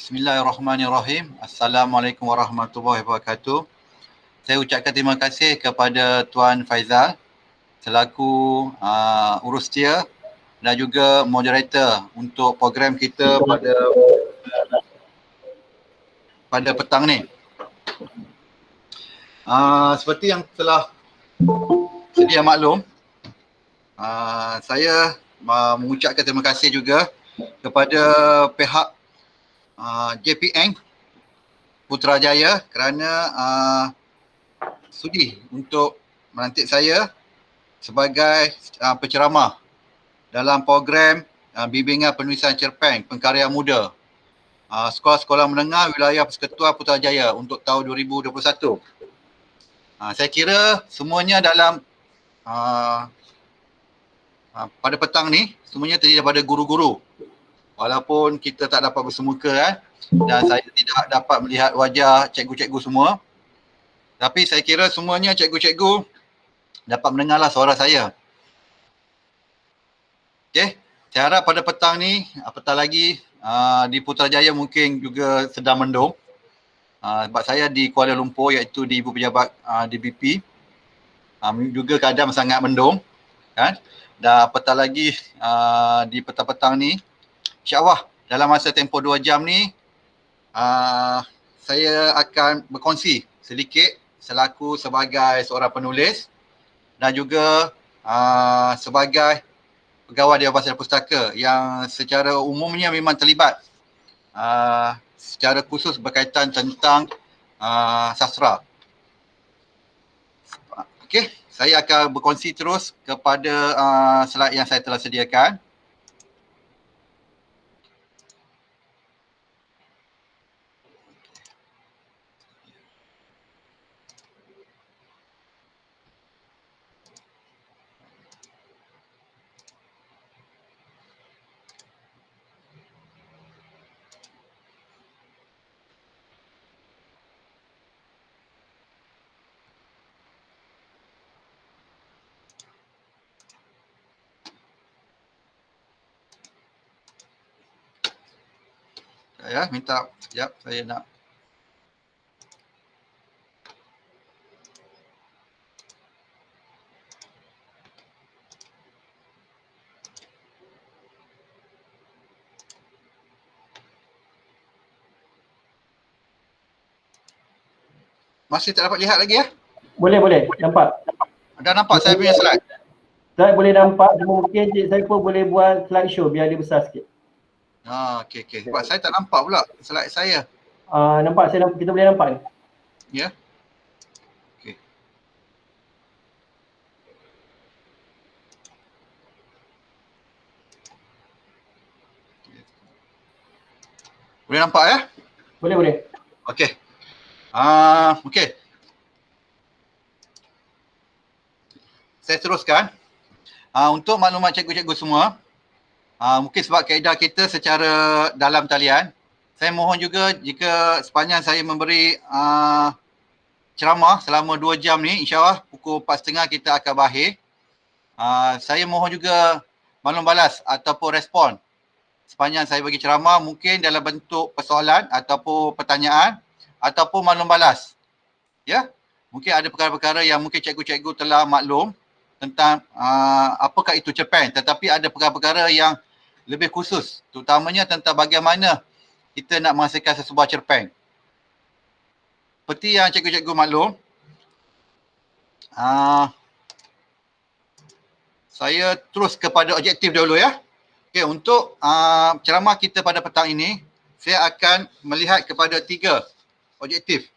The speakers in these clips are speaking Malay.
Bismillahirrahmanirrahim. Assalamualaikum warahmatullahi wabarakatuh. Saya ucapkan terima kasih kepada Tuan Faizal selaku urus setia dan juga moderator untuk program kita pada petang ni. Seperti yang telah sedia maklum, saya mengucapkan terima kasih juga kepada pihak JPN Putrajaya kerana sudi untuk melantik saya sebagai penceramah dalam program bimbingan penulisan cerpen pengkarya muda sekolah-sekolah menengah wilayah Persekutuan Putrajaya untuk tahun 2021. Saya kira semuanya dalam pada petang ni semuanya terdiri daripada guru-guru. Walaupun kita tak dapat bersemuka dan saya tidak dapat melihat wajah cikgu-cikgu semua. Tapi saya kira semuanya cikgu-cikgu dapat mendengarlah suara saya. Okey, saya harap pada petang ni, apatah lagi di Putrajaya mungkin juga sedang mendung. Sebab saya di Kuala Lumpur iaitu di Ibu Pejabat DBP. Juga keadaan sangat mendung. Kan? Dan apatah lagi di petang-petang ni, InsyaAllah dalam masa tempoh 2 jam ni saya akan berkongsi sedikit selaku sebagai seorang penulis dan juga sebagai pegawai Dewan Bahasa dan Pustaka yang secara umumnya memang terlibat secara khusus berkaitan tentang sastra. Okey, saya akan berkongsi terus kepada slide yang saya telah sediakan. Saya minta sekejap, saya nak masih tak dapat lihat lagi ya? Boleh, nampak. Dah nampak saya punya slide? Saya boleh nampak, mungkin Cik saya pun boleh buat slide show biar dia besar sikit. Okey. Sebab saya tak nampak pula slide saya. Nampak, kita boleh nampak ni. Ya. Okey. Boleh nampak ya? Boleh. Okey. Okey. Saya teruskan. Untuk maklumat cikgu-cikgu semua, mungkin sebab kaedah kita secara dalam talian, saya mohon juga jika sepanjang saya memberi ceramah selama 2 jam ni, insyaAllah pukul 4.30 kita akan berakhir. Saya mohon juga maklum balas ataupun respon sepanjang saya bagi ceramah, mungkin dalam bentuk persoalan ataupun pertanyaan ataupun maklum balas. Ya, mungkin ada perkara-perkara yang mungkin cikgu-cikgu telah maklum tentang apakah itu cerpen, tetapi ada perkara-perkara yang lebih khusus, terutamanya tentang bagaimana kita nak menghasilkan sesebuah cerpen. Seperti yang cikgu-cikgu maklum, saya terus kepada objektif dahulu ya. Okey, untuk ceramah kita pada petang ini, saya akan melihat kepada 3 objektif.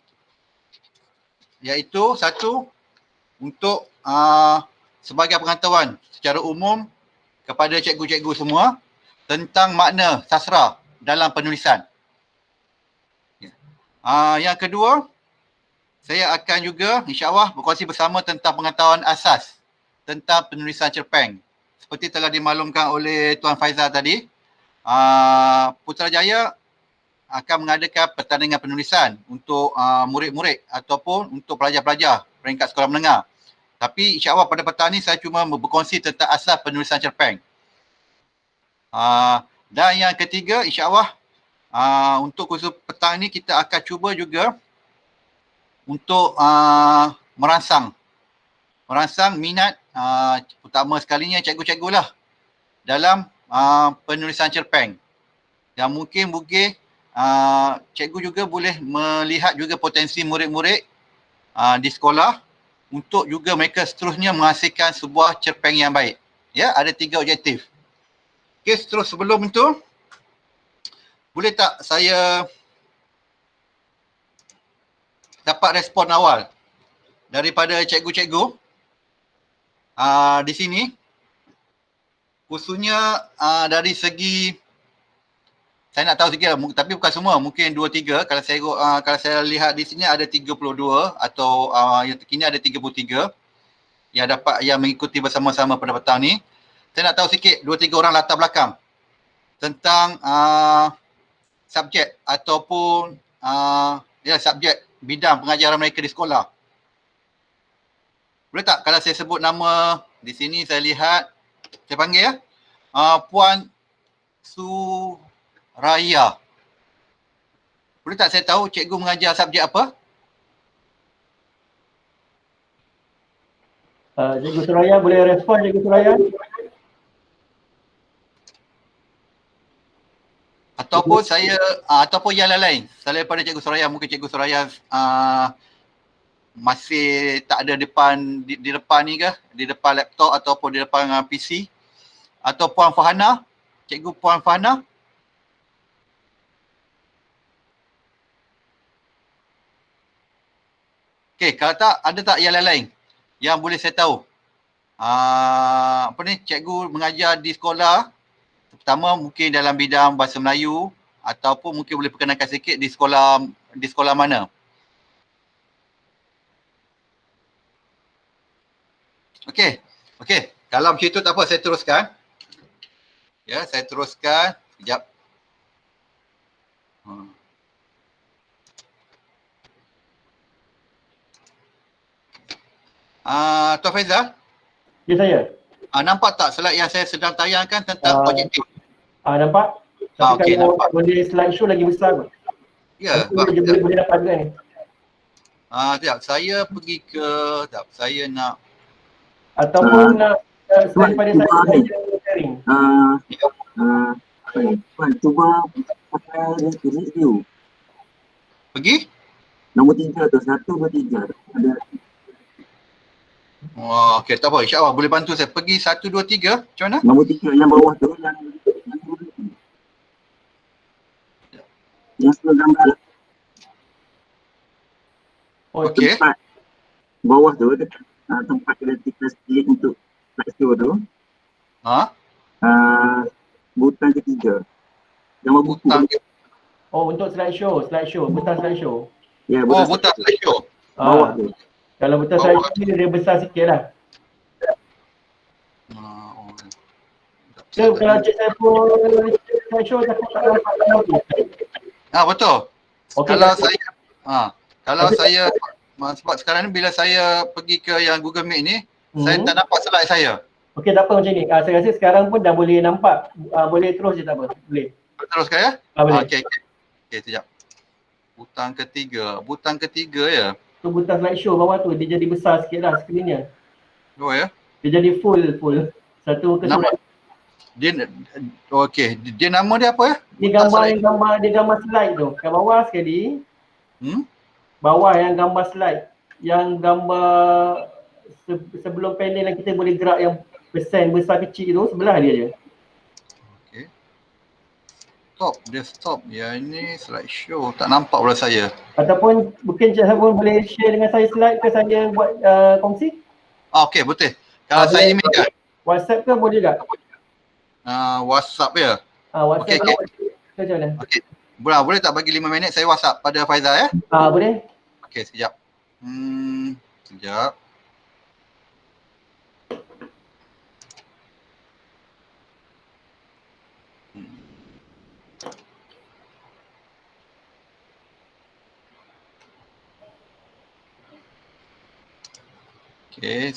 Iaitu satu, untuk sebagai pengetahuan secara umum kepada cikgu-cikgu semua tentang makna sastra dalam penulisan. Yang kedua, saya akan juga insyaAllah berkongsi bersama tentang pengetahuan asas tentang penulisan cerpen. Seperti telah dimaklumkan oleh Tuan Faizal tadi, Putrajaya akan mengadakan pertandingan penulisan untuk murid-murid ataupun untuk pelajar-pelajar peringkat sekolah menengah. Tapi insyaAllah pada petang ni saya cuma berkongsi tentang asas penulisan cerpen. Dan yang ketiga, insyaAllah Untuk kursus petang ni kita akan cuba juga untuk merangsang minat utama sekalinya cikgu-cikgu lah dalam penulisan cerpen. Dan mungkin cikgu juga boleh melihat juga potensi murid-murid di sekolah untuk juga mereka seterusnya menghasilkan sebuah cerpen yang baik. Ya, ada 3 objektif. Okey, terus sebelum itu, boleh tak saya dapat respon awal daripada cikgu-cikgu di sini, khususnya dari segi, saya nak tahu sikit lah, tapi bukan semua, mungkin 2-3. Kalau saya lihat di sini ada 32 atau yang terkini ada 33 yang mengikuti bersama-sama pada petang ni. Saya nak tahu sikit 2-3 orang latar belakang tentang subjek ataupun subjek bidang pengajaran mereka di sekolah. Boleh tak kalau saya sebut nama di sini, saya lihat, saya panggil ya, Puan Suraya. Boleh tak saya tahu cikgu mengajar subjek apa? Cikgu Suraya, boleh respon Cikgu Suraya? Ataupun ataupun yang lain selain daripada Cikgu Suraya, mungkin Cikgu Suraya masih tak ada di depan ni ke, di depan laptop ataupun di depan PC, atau Puan Fahana, Cikgu Puan Fahana. Okey, kalau tak, ada tak yang lain yang boleh saya tahu? Cikgu mengajar di sekolah, pertama mungkin dalam bidang bahasa Melayu, ataupun mungkin boleh perkenalkan sikit di sekolah mana? Okey. Kalau macam itu tak apa, saya teruskan. Ya, saya teruskan. Sekejap. Tuan Faizal? Ya, saya. Nampak tak slide yang saya sedang tayangkan tentang objektif? Nampak? Tapi kalau nampak. boleh slide show lagi besar. Ya, boleh dapat juga ni. sekejap, saya pergi ke, saya nak, ataupun daripada saya sharing. Cuba pakai review. pergi? Nombor 3 tu, 1, 2, 3. Ada. Okey, tak apa. InsyaAllah boleh bantu saya. Pergi 1, 2, 3. Macam mana? Nombor 3 yang bawah tu, yang sebelah gambar. Okey. Tempat bawah tu, tempat kita klik untuk slideshow tu. Butang ketiga. Gambar buku. Untuk slideshow, butang slideshow. Ya, butang slideshow. Bawah tu. Kalau butang slideshow ni dia besar sikit lah. Kalau cik saya pun slideshow, saya pun tak nampak gambar tu. Betul. Okay, kalau saya sebab sekarang ni bila saya pergi ke yang Google Meet ni, saya tak nampak slide saya. Okey, tak apa macam ni. Saya rasa sekarang pun dah boleh nampak. Boleh terus je, tak apa. Boleh. Teruskan ya? Boleh. Okey, sekejap. Butang ketiga ya? Tu butang slideshow bawah tu, dia jadi besar sikit lah skrinnya. Ya? Dia jadi full. Satu muka surat. Dia nama dia apa ya? Dia gambar slide tu. Kat bawah sekali. Bawah yang gambar slide. Yang gambar sebelum panel yang kita boleh gerak yang persen besar kecil tu, sebelah dia je. Okey. Desktop. Ya, ini slideshow. Tak nampak pula saya. Ataupun mungkin Cik Sabun boleh share dengan saya slide ke saya buat kongsi? Okey, betul. Kalau saya email kan? WhatsApp ke boleh tak? WhatsApp ya? WhatsApp Okey. Macam mana? Okey. Boleh tak bagi 5 minit saya WhatsApp pada Faizal ya? Boleh. Okey, sekejap. Sekejap. Okey.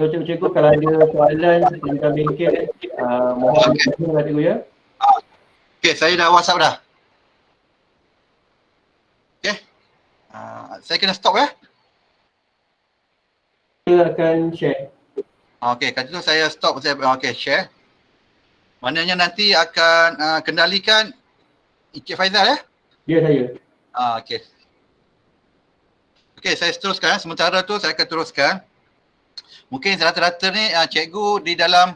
So cikgu kalau ada soalan seputar bengkel, mohon beritahu cikgu ya. Okey, saya dah WhatsApp dah. Okey. Saya kena stop ya? Saya akan share. Okey, kat situ saya stop. Okey, share. Maknanya nanti akan kendalikan Encik Faizal ya? Ya, saya. Okey. Okey, saya teruskan. Sementara tu saya akan teruskan. Mungkin rata-rata ni cikgu di dalam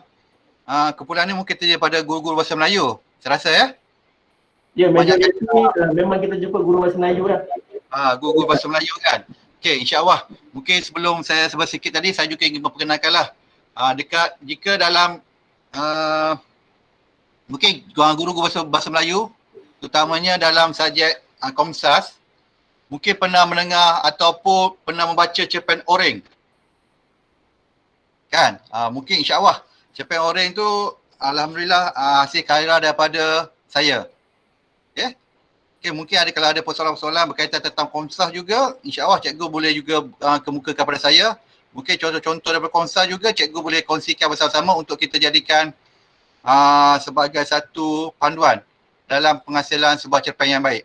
kumpulan ni mungkin terjadi pada guru-guru bahasa Melayu. Saya rasa ya? Ya, majoriti memang kita jumpa guru bahasa Melayu lah. Guru-guru bahasa Melayu kan? Okey, insya-Allah. Mungkin sebelum saya sebut sikit tadi, saya juga ingin memperkenalkanlah jika dalam mungkin guru-guru bahasa Melayu terutamanya dalam subjek Komsas mungkin pernah mendengar ataupun pernah membaca cerpen Oreng. Kan? Mungkin insya-Allah cerpen Oreng tu alhamdulillah hasil karya daripada saya. Ya. Okay, mungkin kalau ada persoalan-persoalan berkaitan tentang Komsas juga, insya-Allah cikgu boleh juga kemukakan kepada saya. Mungkin contoh-contoh daripada Komsas juga cikgu boleh kongsikan bersama-sama untuk kita jadikan sebagai satu panduan dalam penghasilan sebuah cerpen yang baik.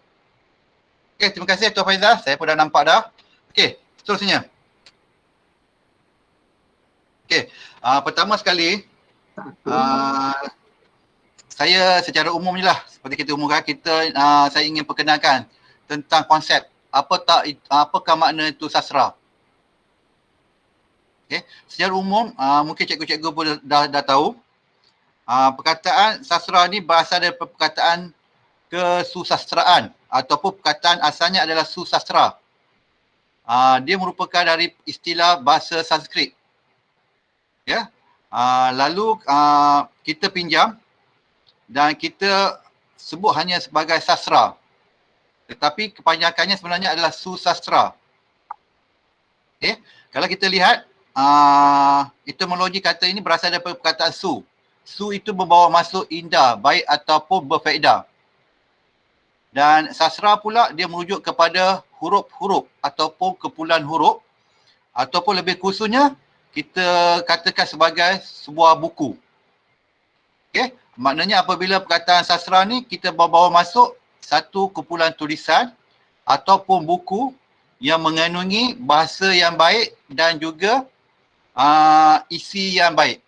Okey, terima kasih Tuan Faizal. Saya pun dah nampak dah. Okey, seterusnya. Okey, pertama sekali saya secara umum je lah, seperti kita umumkan, saya ingin perkenalkan tentang konsep apakah makna itu sastra. Okay. Secara umum, mungkin cikgu-cikgu pun dah tahu, perkataan sastra ni berasal dari perkataan kesusastraan ataupun perkataan asalnya adalah susastra. Dia merupakan dari istilah bahasa Sanskrit. Ya. Lalu kita pinjam dan kita sebut hanya sebagai sastra. Tetapi kepanjangannya sebenarnya adalah susastra. Okay. Kalau kita lihat, etimologi kata ini berasal daripada perkataan su. Su itu membawa maksud indah, baik ataupun berfaedah. Dan sastra pula dia merujuk kepada huruf-huruf ataupun kumpulan huruf ataupun lebih khususnya kita katakan sebagai sebuah buku. Okey, maknanya apabila perkataan sastra ni kita bawa masuk satu kumpulan tulisan ataupun buku yang mengandungi bahasa yang baik dan juga isi yang baik.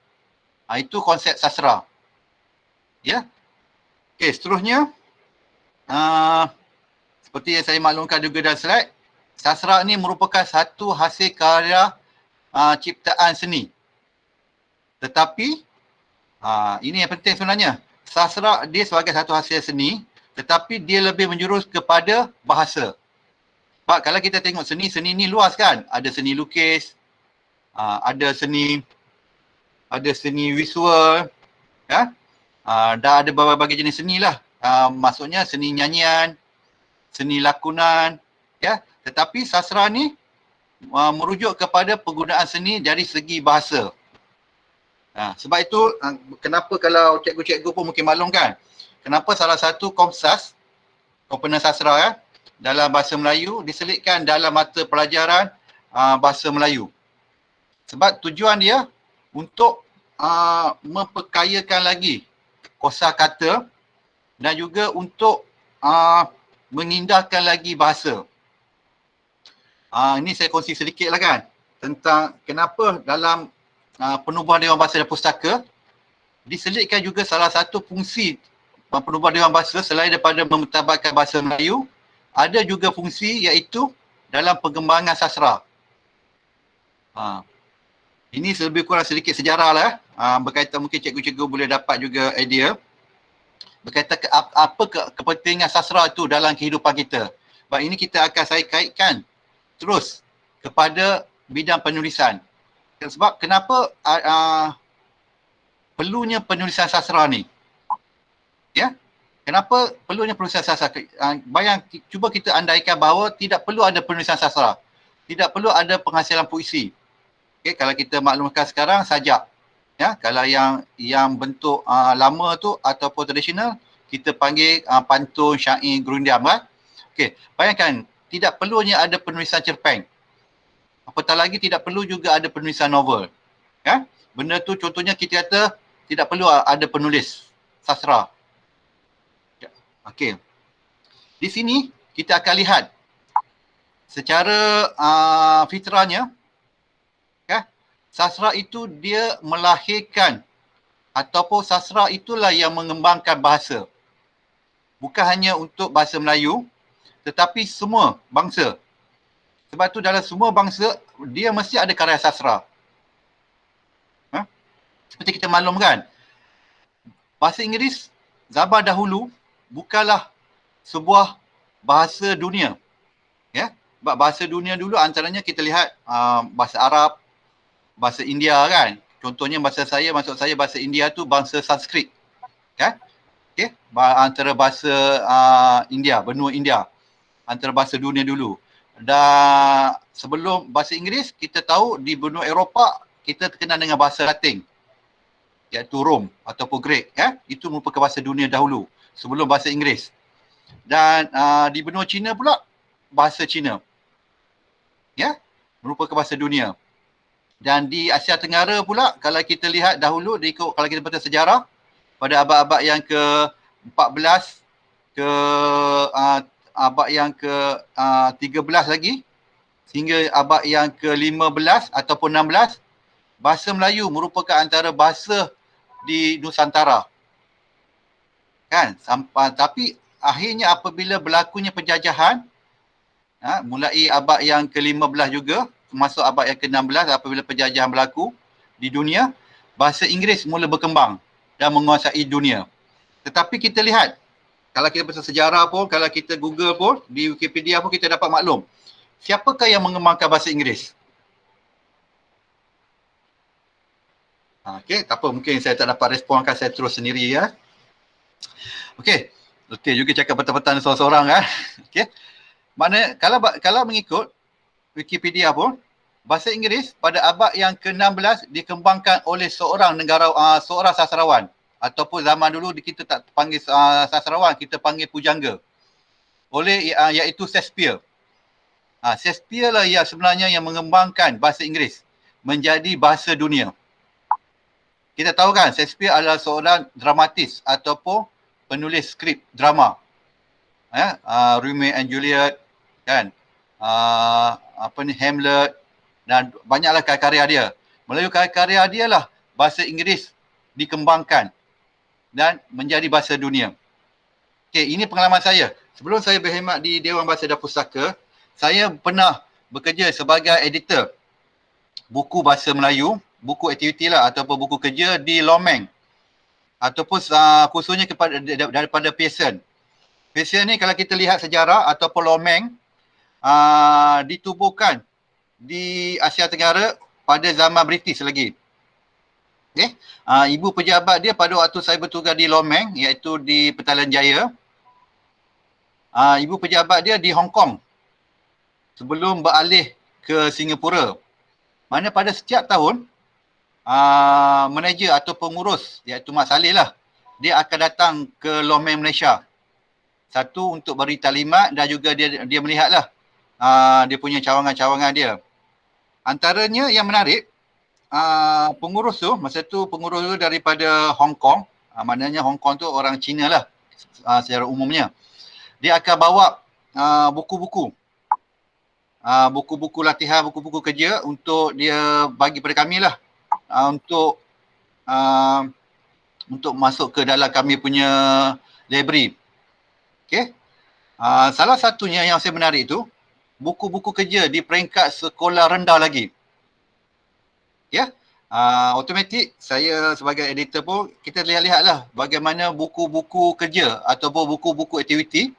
Itu konsep sastra. Ya. Okey, seterusnya seperti yang saya maklumkan juga dalam slide, sastra ni merupakan satu hasil karya ciptaan seni. Tetapi ini yang penting sebenarnya. Sastra dia sebagai satu hasil seni, tetapi dia lebih menjurus kepada bahasa. Sebab kalau kita tengok seni ni luas kan. Ada seni lukis, ada seni visual, ya. Dah ada berbagai jenis seni lah. Maksudnya seni nyanyian, seni lakonan, ya. Tetapi sastra ni merujuk kepada penggunaan seni dari segi bahasa. Sebab itu kenapa kalau cikgu-cikgu pun mungkin maklum kan, kenapa salah satu Komsas, komponen sastra ya, dalam bahasa Melayu diselitkan dalam mata pelajaran bahasa Melayu. Sebab tujuan dia untuk memperkayakan lagi kosakata dan juga untuk mengindahkan lagi bahasa. Ini saya kongsi sedikit lah kan tentang kenapa dalam penubuhan Dewan Bahasa dan Pustaka diselitkan juga salah satu fungsi penubuhan Dewan Bahasa selain daripada mementabakkan bahasa Melayu, ada juga fungsi iaitu dalam pengembangan sastra. Ini lebih kurang sedikit sejarah lah. Berkaitan mungkin cikgu-cikgu boleh dapat juga idea berkaitan apa kepentingan sastra itu dalam kehidupan kita. Sebab ini kita akan saya kaitkan terus kepada bidang penulisan. Sebab kenapa perlunya penulisan sastra ni? Ya? Kenapa perlunya penulisan sastra? Cuba kita andaikan bahawa tidak perlu ada penulisan sastra. Tidak perlu ada penghasilan puisi. Okay, kalau kita maklumkan sekarang sajak. Ya, kalau yang bentuk lama tu ataupun tradisional kita panggil pantun, syair, gerundiam kan. Okey, bayangkan tidak perlunya ada penulisan cerpen. Apatah lagi tidak perlu juga ada penulisan novel. Kan? Benda tu contohnya kita kata tidak perlu ada penulis sastra. Okey. Di sini kita akan lihat secara fitrahnya, kan? Sastra itu dia melahirkan ataupun sastra itulah yang mengembangkan bahasa. Bukan hanya untuk bahasa Melayu, tetapi semua bangsa. Sebab tu dalam semua bangsa, dia mesti ada karya sastra. Seperti kita maklumkan, bahasa Inggeris zaman dahulu bukanlah sebuah bahasa dunia. Ya, sebab bahasa dunia dulu antaranya kita lihat bahasa Arab, bahasa India kan. Contohnya maksud saya bahasa India tu bangsa Sanskrit. Kan? Okey, antara bahasa India, benua India. Antara bahasa dunia dulu. Dan sebelum bahasa Inggeris, kita tahu di benua Eropah kita terkenal dengan bahasa Latin, iaitu Rom ataupun Greek. Itu merupakan bahasa dunia dahulu sebelum bahasa Inggeris. Dan di benua China pula bahasa Cina. Ya, merupakan bahasa dunia. Dan di Asia Tenggara pula kalau kita lihat dahulu kalau kita baca sejarah pada abad-abad yang ke-14 ke abad yang ke-13 lagi sehingga abad yang ke-15 ataupun 16, bahasa Melayu merupakan antara bahasa di Nusantara. Kan? Tapi akhirnya apabila berlakunya penjajahan, mulai abad yang ke-15 juga, masuk abad yang ke-16 apabila penjajahan berlaku di dunia, bahasa Inggeris mula berkembang dan menguasai dunia. Tetapi kita lihat, kalau kita baca sejarah pun, kalau kita Google pun, di Wikipedia pun kita dapat maklum, siapakah yang mengembangkan bahasa Inggeris? Okey, tak apa, mungkin saya tak dapat responkan, saya terus sendiri ya. Okey, letih juga cakap petang-petang seorang-seorang kan. Okey. Mana kalau mengikut Wikipedia pun, bahasa Inggeris pada abad yang ke-16 dikembangkan oleh seorang seorang sastrawan, ataupun zaman dulu kita tak panggil sastrawan, kita panggil pujangga, iaitu Shakespeare. Shakespeare lah yang sebenarnya yang mengembangkan bahasa Inggeris menjadi bahasa dunia. Kita tahu kan Shakespeare adalah seorang dramatis ataupun penulis skrip drama. Romeo and Juliet kan, Hamlet, dan banyaklah karya dia. Melalui karya dia lah bahasa Inggeris dikembangkan dan menjadi bahasa dunia. Okey, ini pengalaman saya. Sebelum saya berkhidmat di Dewan Bahasa dan Pustaka, saya pernah bekerja sebagai editor buku bahasa Melayu, buku aktiviti lah ataupun buku kerja di Lomeng, ataupun khususnya daripada Pearson. Pearson ni kalau kita lihat sejarah ataupun Lomeng ditubuhkan di Asia Tenggara pada zaman British lagi. Okay. Ibu pejabat dia pada waktu saya bertugas di Lomeng, iaitu di Petaling Jaya, ibu pejabat dia di Hong Kong sebelum beralih ke Singapura. Mana pada setiap tahun manager atau pengurus, iaitu Mak Saleh lah, dia akan datang ke Lomeng Malaysia. Satu untuk beri taklimat dan juga dia melihatlah dia punya cawangan-cawangan dia. Antaranya yang menarik, pengurus tu, masa tu pengurus tu daripada Hong Kong, maknanya Hong Kong tu orang Cina lah secara umumnya. Dia akan bawa buku-buku latihan, buku-buku kerja untuk dia bagi pada kami lah, untuk masuk ke dalam kami punya library. Okay. Salah satunya yang saya menarik itu, buku-buku kerja di peringkat sekolah rendah lagi. Ya, automatik saya sebagai editor pun kita lihat-lihatlah bagaimana buku-buku kerja ataupun buku-buku aktiviti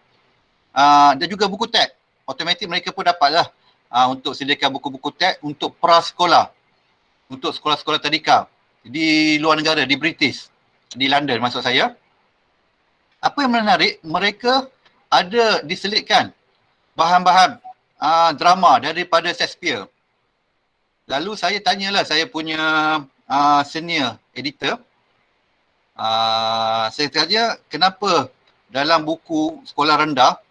dan juga buku teks. Automatik mereka pun dapatlah untuk sediakan buku-buku teks untuk prasekolah, untuk sekolah-sekolah tadika di luar negara, di British, di London maksud saya. Apa yang menarik, mereka ada diselitkan bahan-bahan drama daripada Shakespeare. Lalu saya tanyalah saya punya senior editor, saya tanya kenapa dalam buku sekolah rendah,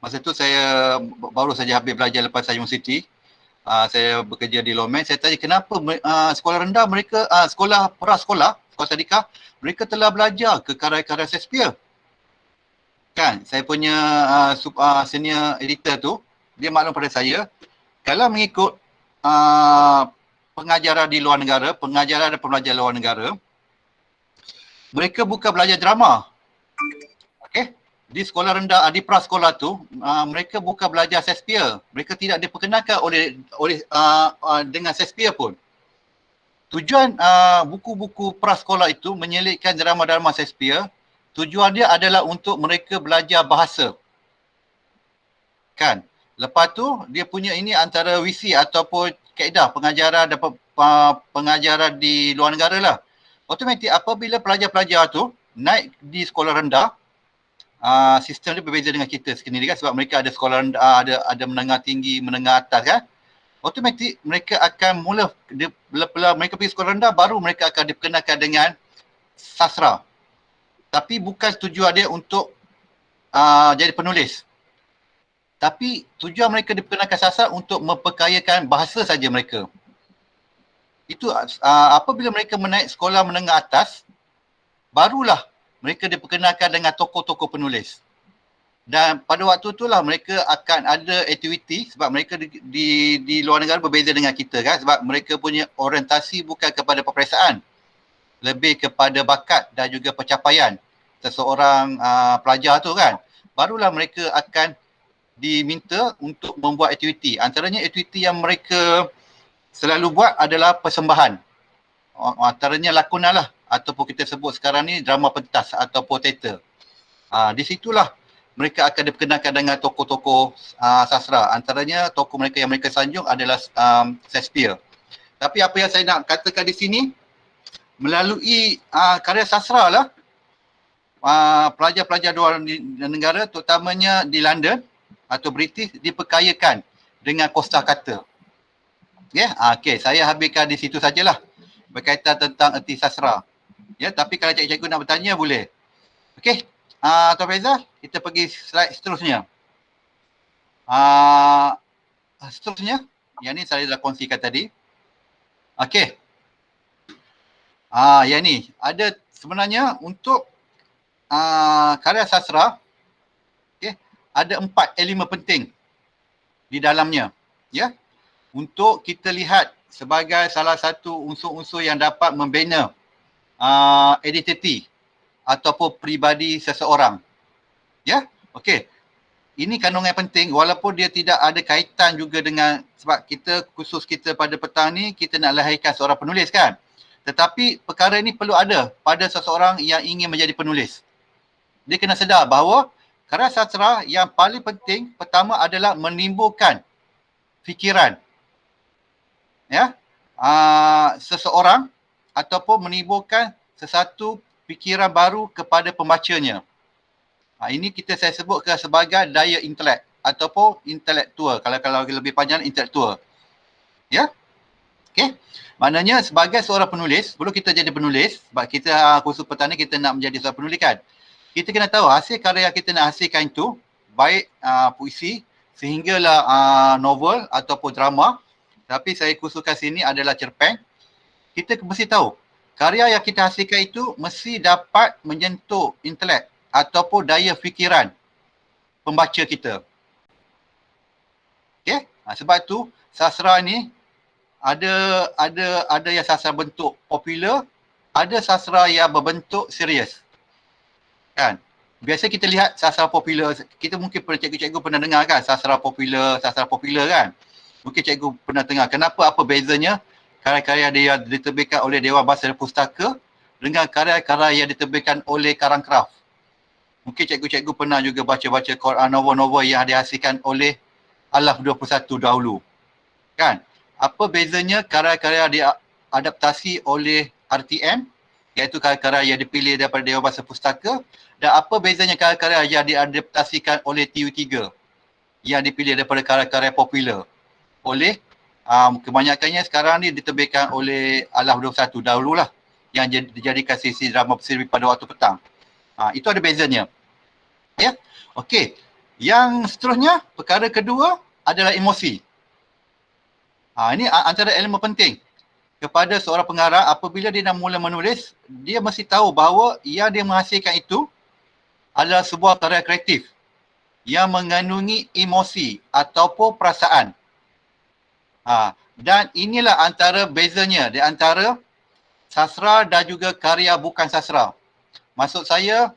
masa tu saya baru saja habis belajar lepas saya universiti, Saya bekerja di Lomen, saya tanya kenapa sekolah rendah mereka, sekolah prasekolah, sekolah tadika, mereka telah belajar ke karya-karya Shakespeare. Kan, saya punya senior editor tu, dia maklum pada saya, kalau mengikut pengajaran di luar negara, pengajaran dan pembelajaran luar negara, mereka bukan belajar drama. Okey, di sekolah rendah, di prasekolah tu, mereka bukan belajar Shakespeare. Mereka tidak diperkenalkan oleh dengan Shakespeare pun. Tujuan buku-buku prasekolah itu menyelitkan drama-drama Shakespeare, tujuan dia adalah untuk mereka belajar bahasa. Kan? Lepas tu dia punya ini antara visi ataupun kaedah pengajaran dan pengajaran di luar negara lah. Automatik apabila pelajar-pelajar tu naik di sekolah rendah, sistem dia berbeza dengan kita sendiri kan, sebab mereka ada sekolah rendah, ada menengah tinggi, menengah atas kan. Automatik mereka akan mereka pergi sekolah rendah, baru mereka akan diperkenalkan dengan sastra. Tapi bukan tujuan dia untuk jadi penulis. Tapi tujuan mereka diperkenalkan sastra untuk memperkayakan bahasa saja mereka. Itu apabila mereka menaik sekolah menengah atas, barulah mereka diperkenalkan dengan tokoh-tokoh penulis. Dan pada waktu itulah mereka akan ada aktiviti, sebab mereka di luar negara berbeza dengan kita kan, sebab mereka punya orientasi bukan kepada peperiksaan, lebih kepada bakat dan juga pencapaian seseorang pelajar tu kan. Barulah mereka akan diminta untuk membuat aktiviti. Antaranya aktiviti yang mereka selalu buat adalah persembahan. Antaranya lakonan lah, ataupun kita sebut sekarang ni drama pentas ataupun teater. Di situlah mereka akan diperkenalkan dengan tokoh-tokoh sastra. Antaranya tokoh mereka yang mereka sanjung adalah Shakespeare. Tapi apa yang saya nak katakan di sini, melalui karya sastra lah, pelajar-pelajar luar negara, terutamanya di London atau British, diperkayakan dengan kosakata. Okay, saya habiskan di situ sajalah berkaitan tentang erti sastra. Tapi kalau cikgu-cikgu nak bertanya boleh. Okey, Tuan Faizal, kita pergi slide seterusnya. Seterusnya, yang ni saya dah kongsikan tadi. Okey. Yang ni ada sebenarnya untuk karya sastra, okay, ada 4 elemen penting di dalamnya. Untuk kita lihat sebagai salah satu unsur-unsur yang dapat membina identiti ataupun peribadi seseorang. Okey. Ini kandungan yang penting walaupun dia tidak ada kaitan juga dengan, sebab kita khusus kita pada petang ni kita nak lahirkan seorang penulis kan. Tetapi perkara ini perlu ada pada seseorang yang ingin menjadi penulis. Dia kena sedar bahawa karya sastra yang paling penting pertama adalah menimbulkan fikiran seseorang ataupun menimbulkan sesuatu fikiran baru kepada pembacanya. Ini saya sebutkan sebagai daya intelek ataupun intelektual. Kalau lebih panjang intelektual. Okey. Maknanya sebagai seorang penulis, sebelum kita jadi penulis, sebab kita khusus petani kita nak menjadi seorang penulis kan. Kita kena tahu hasil karya yang kita nak hasilkan itu, baik puisi sehinggalah novel ataupun drama. Tapi saya khususkan sini adalah cerpen. Kita mesti tahu karya yang kita hasilkan itu mesti dapat menyentuh intelek ataupun daya fikiran pembaca kita. Okey? Sebab tu sastra ni ada yang sastra bentuk popular, ada sastra yang berbentuk serius. Kan? Biasa kita lihat sastra popular, kita mungkin cikgu-cikgu pernah dengar kan sastra popular kan. Mungkin cikgu pernah dengar. Kenapa, apa bezanya karya-karya dia diterbitkan oleh Dewan Bahasa dan Pustaka dengan karya-karya yang diterbitkan oleh Karang Kraf. Mungkin cikgu-cikgu pernah juga baca-baca novel-novel yang dihasilkan oleh Alaf 21 dahulu. Kan? Apa bezanya karya-karya diadaptasi oleh RTM, iaitu karya-karya yang dipilih daripada Dewan Bahasa Pustaka, dan apa bezanya karya-karya yang diadaptasikan oleh TU3 yang dipilih daripada karya-karya popular oleh kebanyakannya sekarang ni diterbitkan oleh Alaf 21 dahululah yang dijadikan sesi drama berseri pada waktu petang. Itu ada bezanya. Okey. Yang seterusnya, perkara kedua adalah emosi. Ini antara elemen penting kepada seorang pengarang. Apabila dia nak mula menulis, dia mesti tahu bahawa yang dia menghasilkan itu adalah sebuah karya kreatif yang mengandungi emosi ataupun perasaan. Dan inilah antara bezanya di antara sastra dan juga karya bukan sastra. Maksud saya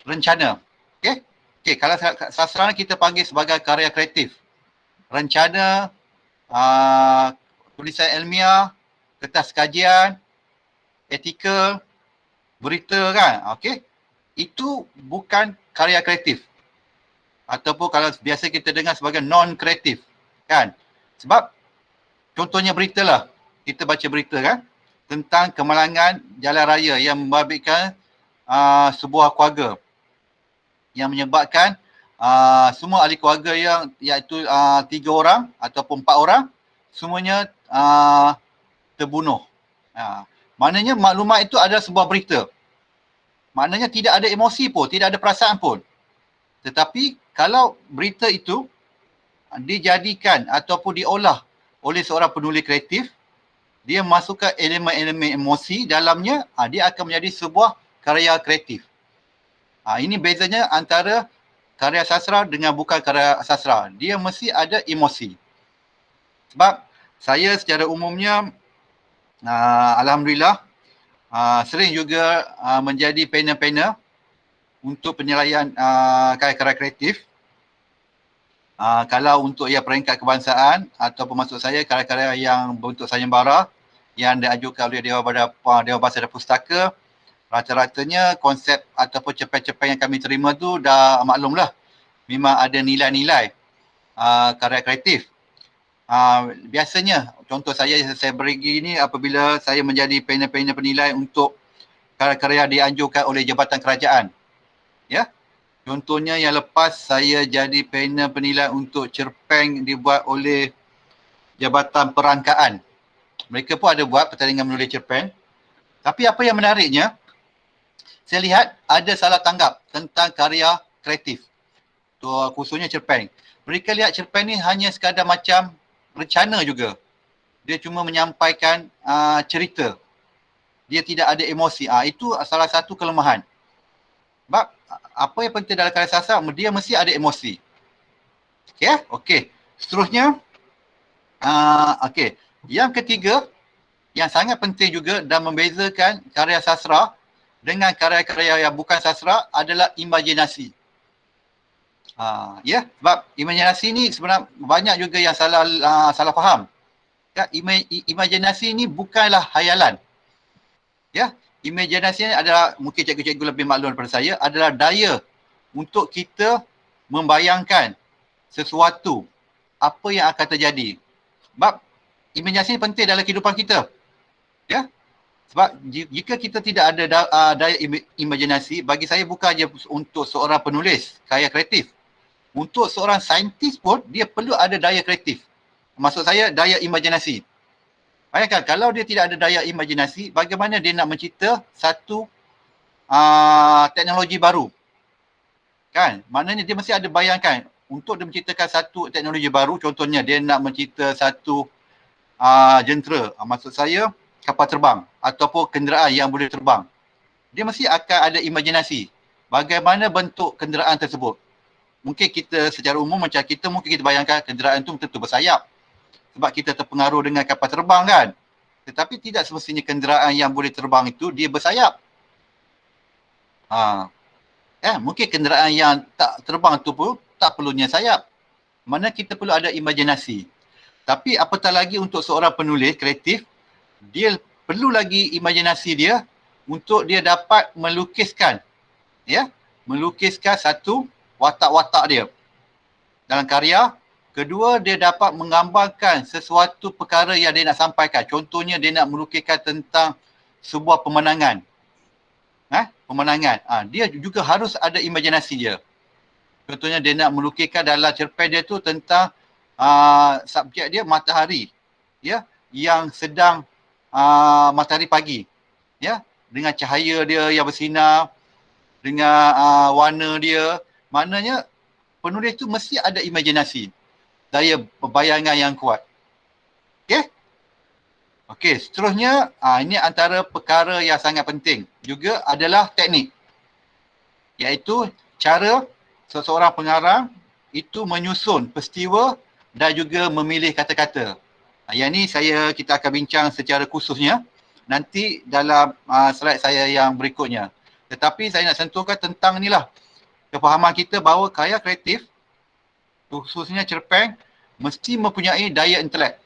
rencana. Okey, kalau sastra kita panggil sebagai karya kreatif. Rencana, tulisan ilmiah, kertas kajian, etika, berita kan. Okey. Itu bukan karya kreatif. Ataupun kalau biasa kita dengar sebagai non-kreatif kan. Sebab contohnya berita lah. Kita baca berita kan tentang kemalangan jalan raya yang membabitkan sebuah keluarga, yang menyebabkan semua ahli keluarga yang iaitu 3 orang ataupun 4 orang semuanya terbunuh. Maknanya maklumat itu adalah sebuah berita. Maknanya tidak ada emosi pun, tidak ada perasaan pun. Tetapi kalau berita itu dijadikan ataupun diolah oleh seorang penulis kreatif, dia masukkan elemen-elemen emosi dalamnya, dia akan menjadi sebuah karya kreatif. Ini bezanya antara karya sastra dengan bukan karya sastra. Dia mesti ada emosi. Sebab saya secara umumnya, alhamdulillah, sering juga menjadi panel-panel untuk penilaian karya-karya kreatif. Kalau untuk peringkat kebangsaan ataupun maksud saya karya-karya yang berbentuk sayembara yang diajukan oleh Dewan Bahasa dan Pustaka, rata-ratanya konsep ataupun cerpen-cerpen yang kami terima tu dah maklumlah, memang ada nilai-nilai karya kreatif. Biasanya contoh saya beri ini apabila saya menjadi panel-panel penilai untuk karya-karya dianjurkan oleh Jabatan Kerajaan. Ya. Contohnya yang lepas saya jadi panel penilai untuk cerpen dibuat oleh Jabatan Perangkaan. Mereka pun ada buat pertandingan menulis cerpen. Tapi apa yang menariknya, saya lihat ada salah tanggap tentang karya kreatif. Khususnya cerpen. Mereka lihat cerpen ni hanya sekadar macam rencana juga. Dia cuma menyampaikan cerita. Dia tidak ada emosi. Itu salah satu kelemahan. Sebab apa yang penting dalam karya sastra, dia mesti ada emosi. Okey. Seterusnya, yang ketiga, yang sangat penting juga dan membezakan karya sastra dengan karya-karya yang bukan sastra adalah imajinasi. Sebab imajinasi ni sebenarnya banyak juga yang salah faham. Imajinasi ni bukanlah hayalan. Imajinasi ni adalah, mungkin cikgu-cikgu lebih maklum daripada saya, adalah daya untuk kita membayangkan sesuatu, apa yang akan terjadi. Sebab imajinasi ni penting dalam kehidupan kita. Sebab jika kita tidak ada daya imajinasi, bagi saya bukan saja untuk seorang penulis karya kreatif, untuk seorang saintis pun dia perlu ada daya kreatif. Maksud saya daya imajinasi. Bayangkan kalau dia tidak ada daya imajinasi, bagaimana dia nak mencipta satu teknologi baru? Kan? Maknanya dia mesti ada bayangkan untuk dia menciptakan satu teknologi baru, contohnya dia nak mencipta satu jentera, maksud saya kapal terbang ataupun kenderaan yang boleh terbang. Dia mesti akan ada imajinasi. Bagaimana bentuk kenderaan tersebut? Mungkin kita secara umum macam mungkin kita bayangkan kenderaan itu tentu bersayap. Sebab kita terpengaruh dengan kapal terbang kan. Tetapi tidak semestinya kenderaan yang boleh terbang itu dia bersayap. Mungkin kenderaan yang tak terbang itu pun tak perlunya sayap. Mana kita perlu ada imajinasi. Tapi apatah lagi untuk seorang penulis kreatif, dia perlu lagi imajinasi dia untuk dia dapat melukiskan satu watak-watak dia dalam karya. Kedua, dia dapat menggambarkan sesuatu perkara yang dia nak sampaikan. Contohnya dia nak melukiskan tentang sebuah pemandangan. Dia juga harus ada imajinasi dia. Contohnya dia nak melukiskan dalam cerpen dia tu tentang subjek dia matahari. Yang sedang matahari pagi. Dengan cahaya dia yang bersinar, dengan warna dia. Maknanya penulis tu mesti ada imajinasi. Daya bayangan yang kuat. Okey? Okey, seterusnya ini antara perkara yang sangat penting juga adalah teknik. Iaitu cara seseorang pengarang itu menyusun peristiwa dan juga memilih kata-kata. Yang ni kita akan bincang secara khususnya nanti dalam slide saya yang berikutnya. Tetapi saya nak sentuhkan tentang inilah kefahaman kita bahawa karya kreatif khususnya cerpen mesti mempunyai daya intelek.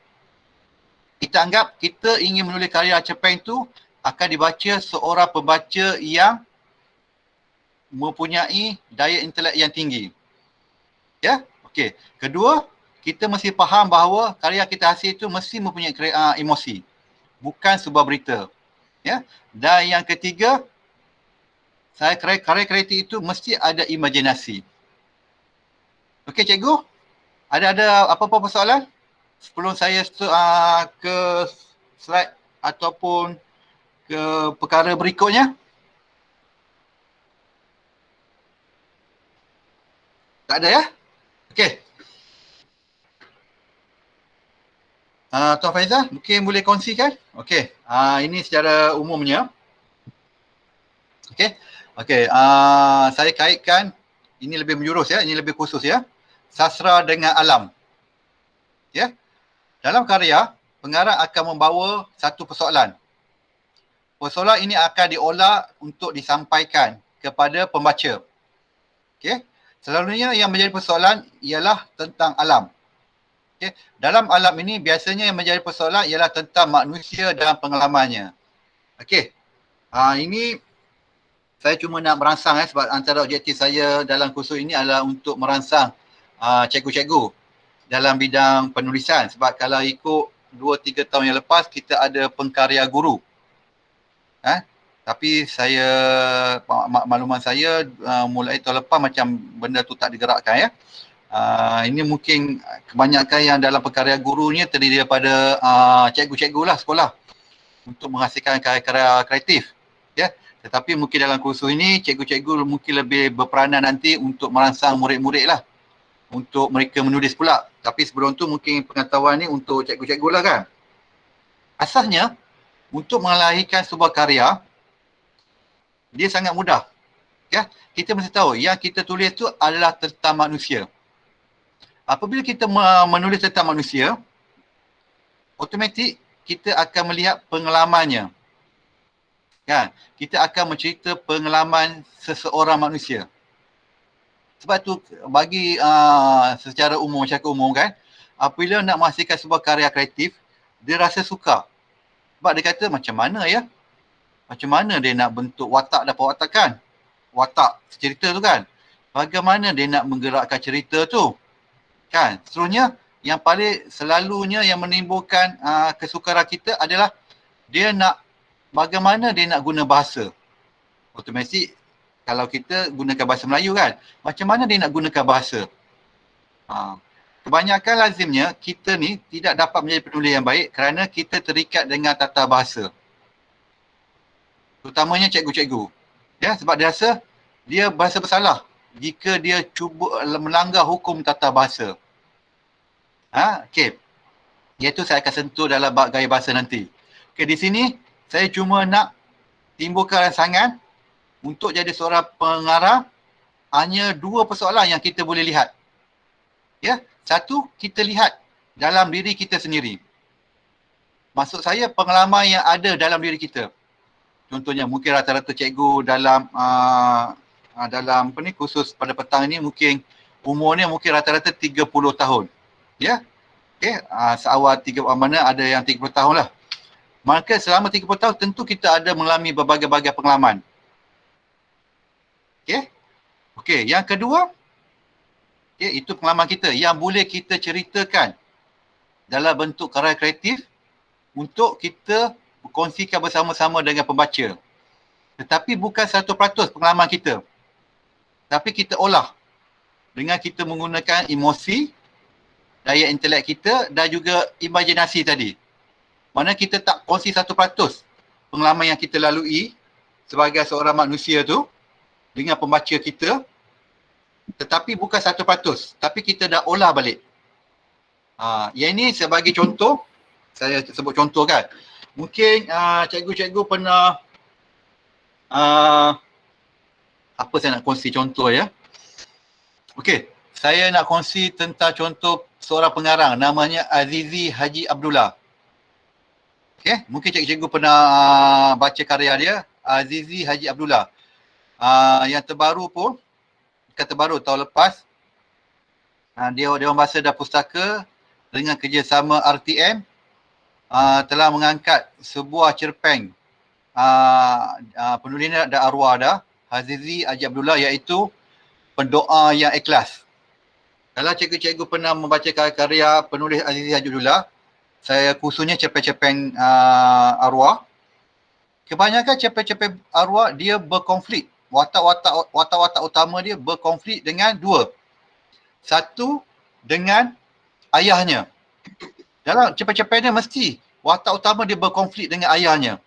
Kita anggap kita ingin menulis karya cerpen itu akan dibaca seorang pembaca yang mempunyai daya intelek yang tinggi. Ya, okey. Kedua, kita mesti faham bahawa karya kita hasil itu mesti mempunyai emosi, bukan sebuah berita. Ya. Dan yang ketiga, karya kreatif itu mesti ada imajinasi. Okey cikgu, ada apa-apa persoalan sebelum saya ke slide ataupun ke perkara berikutnya? Tak ada ya? Okey. Tuan Faizal, mungkin boleh kongsikan? Okey, ini secara umumnya. Okey. Okey, saya kaitkan, ini lebih menjurus ya, ini lebih khusus ya. Sastra dengan alam. Ya. Dalam karya, pengarang akan membawa satu persoalan. Persoalan ini akan diolah untuk disampaikan kepada pembaca. Okey. Selalunya yang menjadi persoalan ialah tentang alam. Okay. Dalam alam ini biasanya yang menjadi persoalan ialah tentang manusia dan pengalamannya. Okey. Ini saya cuma nak merangsang sebab antara objektif saya dalam kursus ini adalah untuk merangsang cikgu-cikgu dalam bidang penulisan. Sebab kalau ikut 2-3 tahun yang lepas kita ada pengkarya guru. Tapi makluman saya mulai tahun lepas macam benda tu tak digerakkan ya. Ini mungkin kebanyakan yang dalam perkarya gurunya terdiri daripada cikgu-cikgu lah sekolah untuk menghasilkan karya-karya kreatif. Ya. Tetapi mungkin dalam kursus ini cikgu-cikgu mungkin lebih berperanan nanti untuk merangsang murid-murid lah untuk mereka menulis pula. Tapi sebelum tu mungkin pengetahuan ni untuk cikgu-cikgu lah kan. Asasnya untuk melahirkan sebuah karya dia sangat mudah. Ya, kita mesti tahu yang kita tulis tu adalah tentang manusia. Apabila kita menulis tentang manusia, automatik kita akan melihat pengalamannya. Kan? Kita akan mencerita pengalaman seseorang manusia. Sebab tu bagi secara umum, masyarakat umum kan, apabila nak menghasilkan sebuah karya kreatif, dia rasa sukar. Sebab dia kata macam mana ya? Macam mana dia nak bentuk watak dan perwatakan? Watak cerita tu kan? Bagaimana dia nak menggerakkan cerita tu? Kan? Seterusnya, yang paling selalunya yang menimbulkan kesukaran kita adalah dia nak, bagaimana dia nak guna bahasa. Otomatik kalau kita gunakan bahasa Melayu kan, macam mana dia nak gunakan bahasa? Kebanyakan lazimnya kita ni tidak dapat menjadi penulis yang baik kerana kita terikat dengan tata bahasa. Terutamanya cikgu-cikgu. Ya, sebab dia rasa dia bahasa bersalah jika dia cuba melanggar hukum tata bahasa. Okey. Iaitu saya akan sentuh dalam bab gaya bahasa nanti. Okey, di sini saya cuma nak timbulkan rangsangan untuk jadi seorang pengarang hanya 2 persoalan yang kita boleh lihat. Ya, satu, kita lihat dalam diri kita sendiri. Maksud saya pengalaman yang ada dalam diri kita. Contohnya mungkin rata-rata cikgu dalam kursus pada petang ini mungkin umurnya mungkin rata-rata 30 tahun. Ya. Okey, seawal 30 mana ada yang 30 tahun lah. Maka selama 30 tahun tentu kita ada mengalami berbagai-bagai pengalaman. Okey. Okey, yang kedua, itu pengalaman kita yang boleh kita ceritakan dalam bentuk karya kreatif untuk kita kongsikan bersama-sama dengan pembaca. Tetapi bukan 100% pengalaman kita. Tapi kita olah dengan kita menggunakan emosi, daya intelek kita dan juga imajinasi tadi. Mana kita tak kongsi 100% pengalaman yang kita lalui sebagai seorang manusia tu dengan pembaca kita, tetapi bukan 100%, tapi kita dah olah balik. Yang ini sebagai contoh, saya sebut contoh kan. Mungkin cikgu-cikgu pernah apa saya nak kongsi contoh ya. Okey, saya nak kongsi tentang contoh seorang pengarang namanya Azizi Haji Abdullah. Okey, mungkin cikgu-cikgu pernah baca karya dia, Azizi Haji Abdullah. Yang terbaru pun, bukan terbaru, tahun lepas, Dewan Bahasa dan Pustaka dengan kerjasama RTM telah mengangkat sebuah cerpen penulisnya dah arwah dah, Azizi Haji Abdullah, iaitu Pendoa yang Ikhlas. Kalau cikgu-cikgu pernah membaca karya penulis Azizi Haji Abdullah, saya khususnya cerpen-cerpen arwah, kebanyakan cerpen-cerpen arwah dia berkonflik. Watak-watak utama dia berkonflik dengan dua. Satu, dengan ayahnya. Dalam cerpen-cerpen dia mesti watak utama dia berkonflik dengan ayahnya.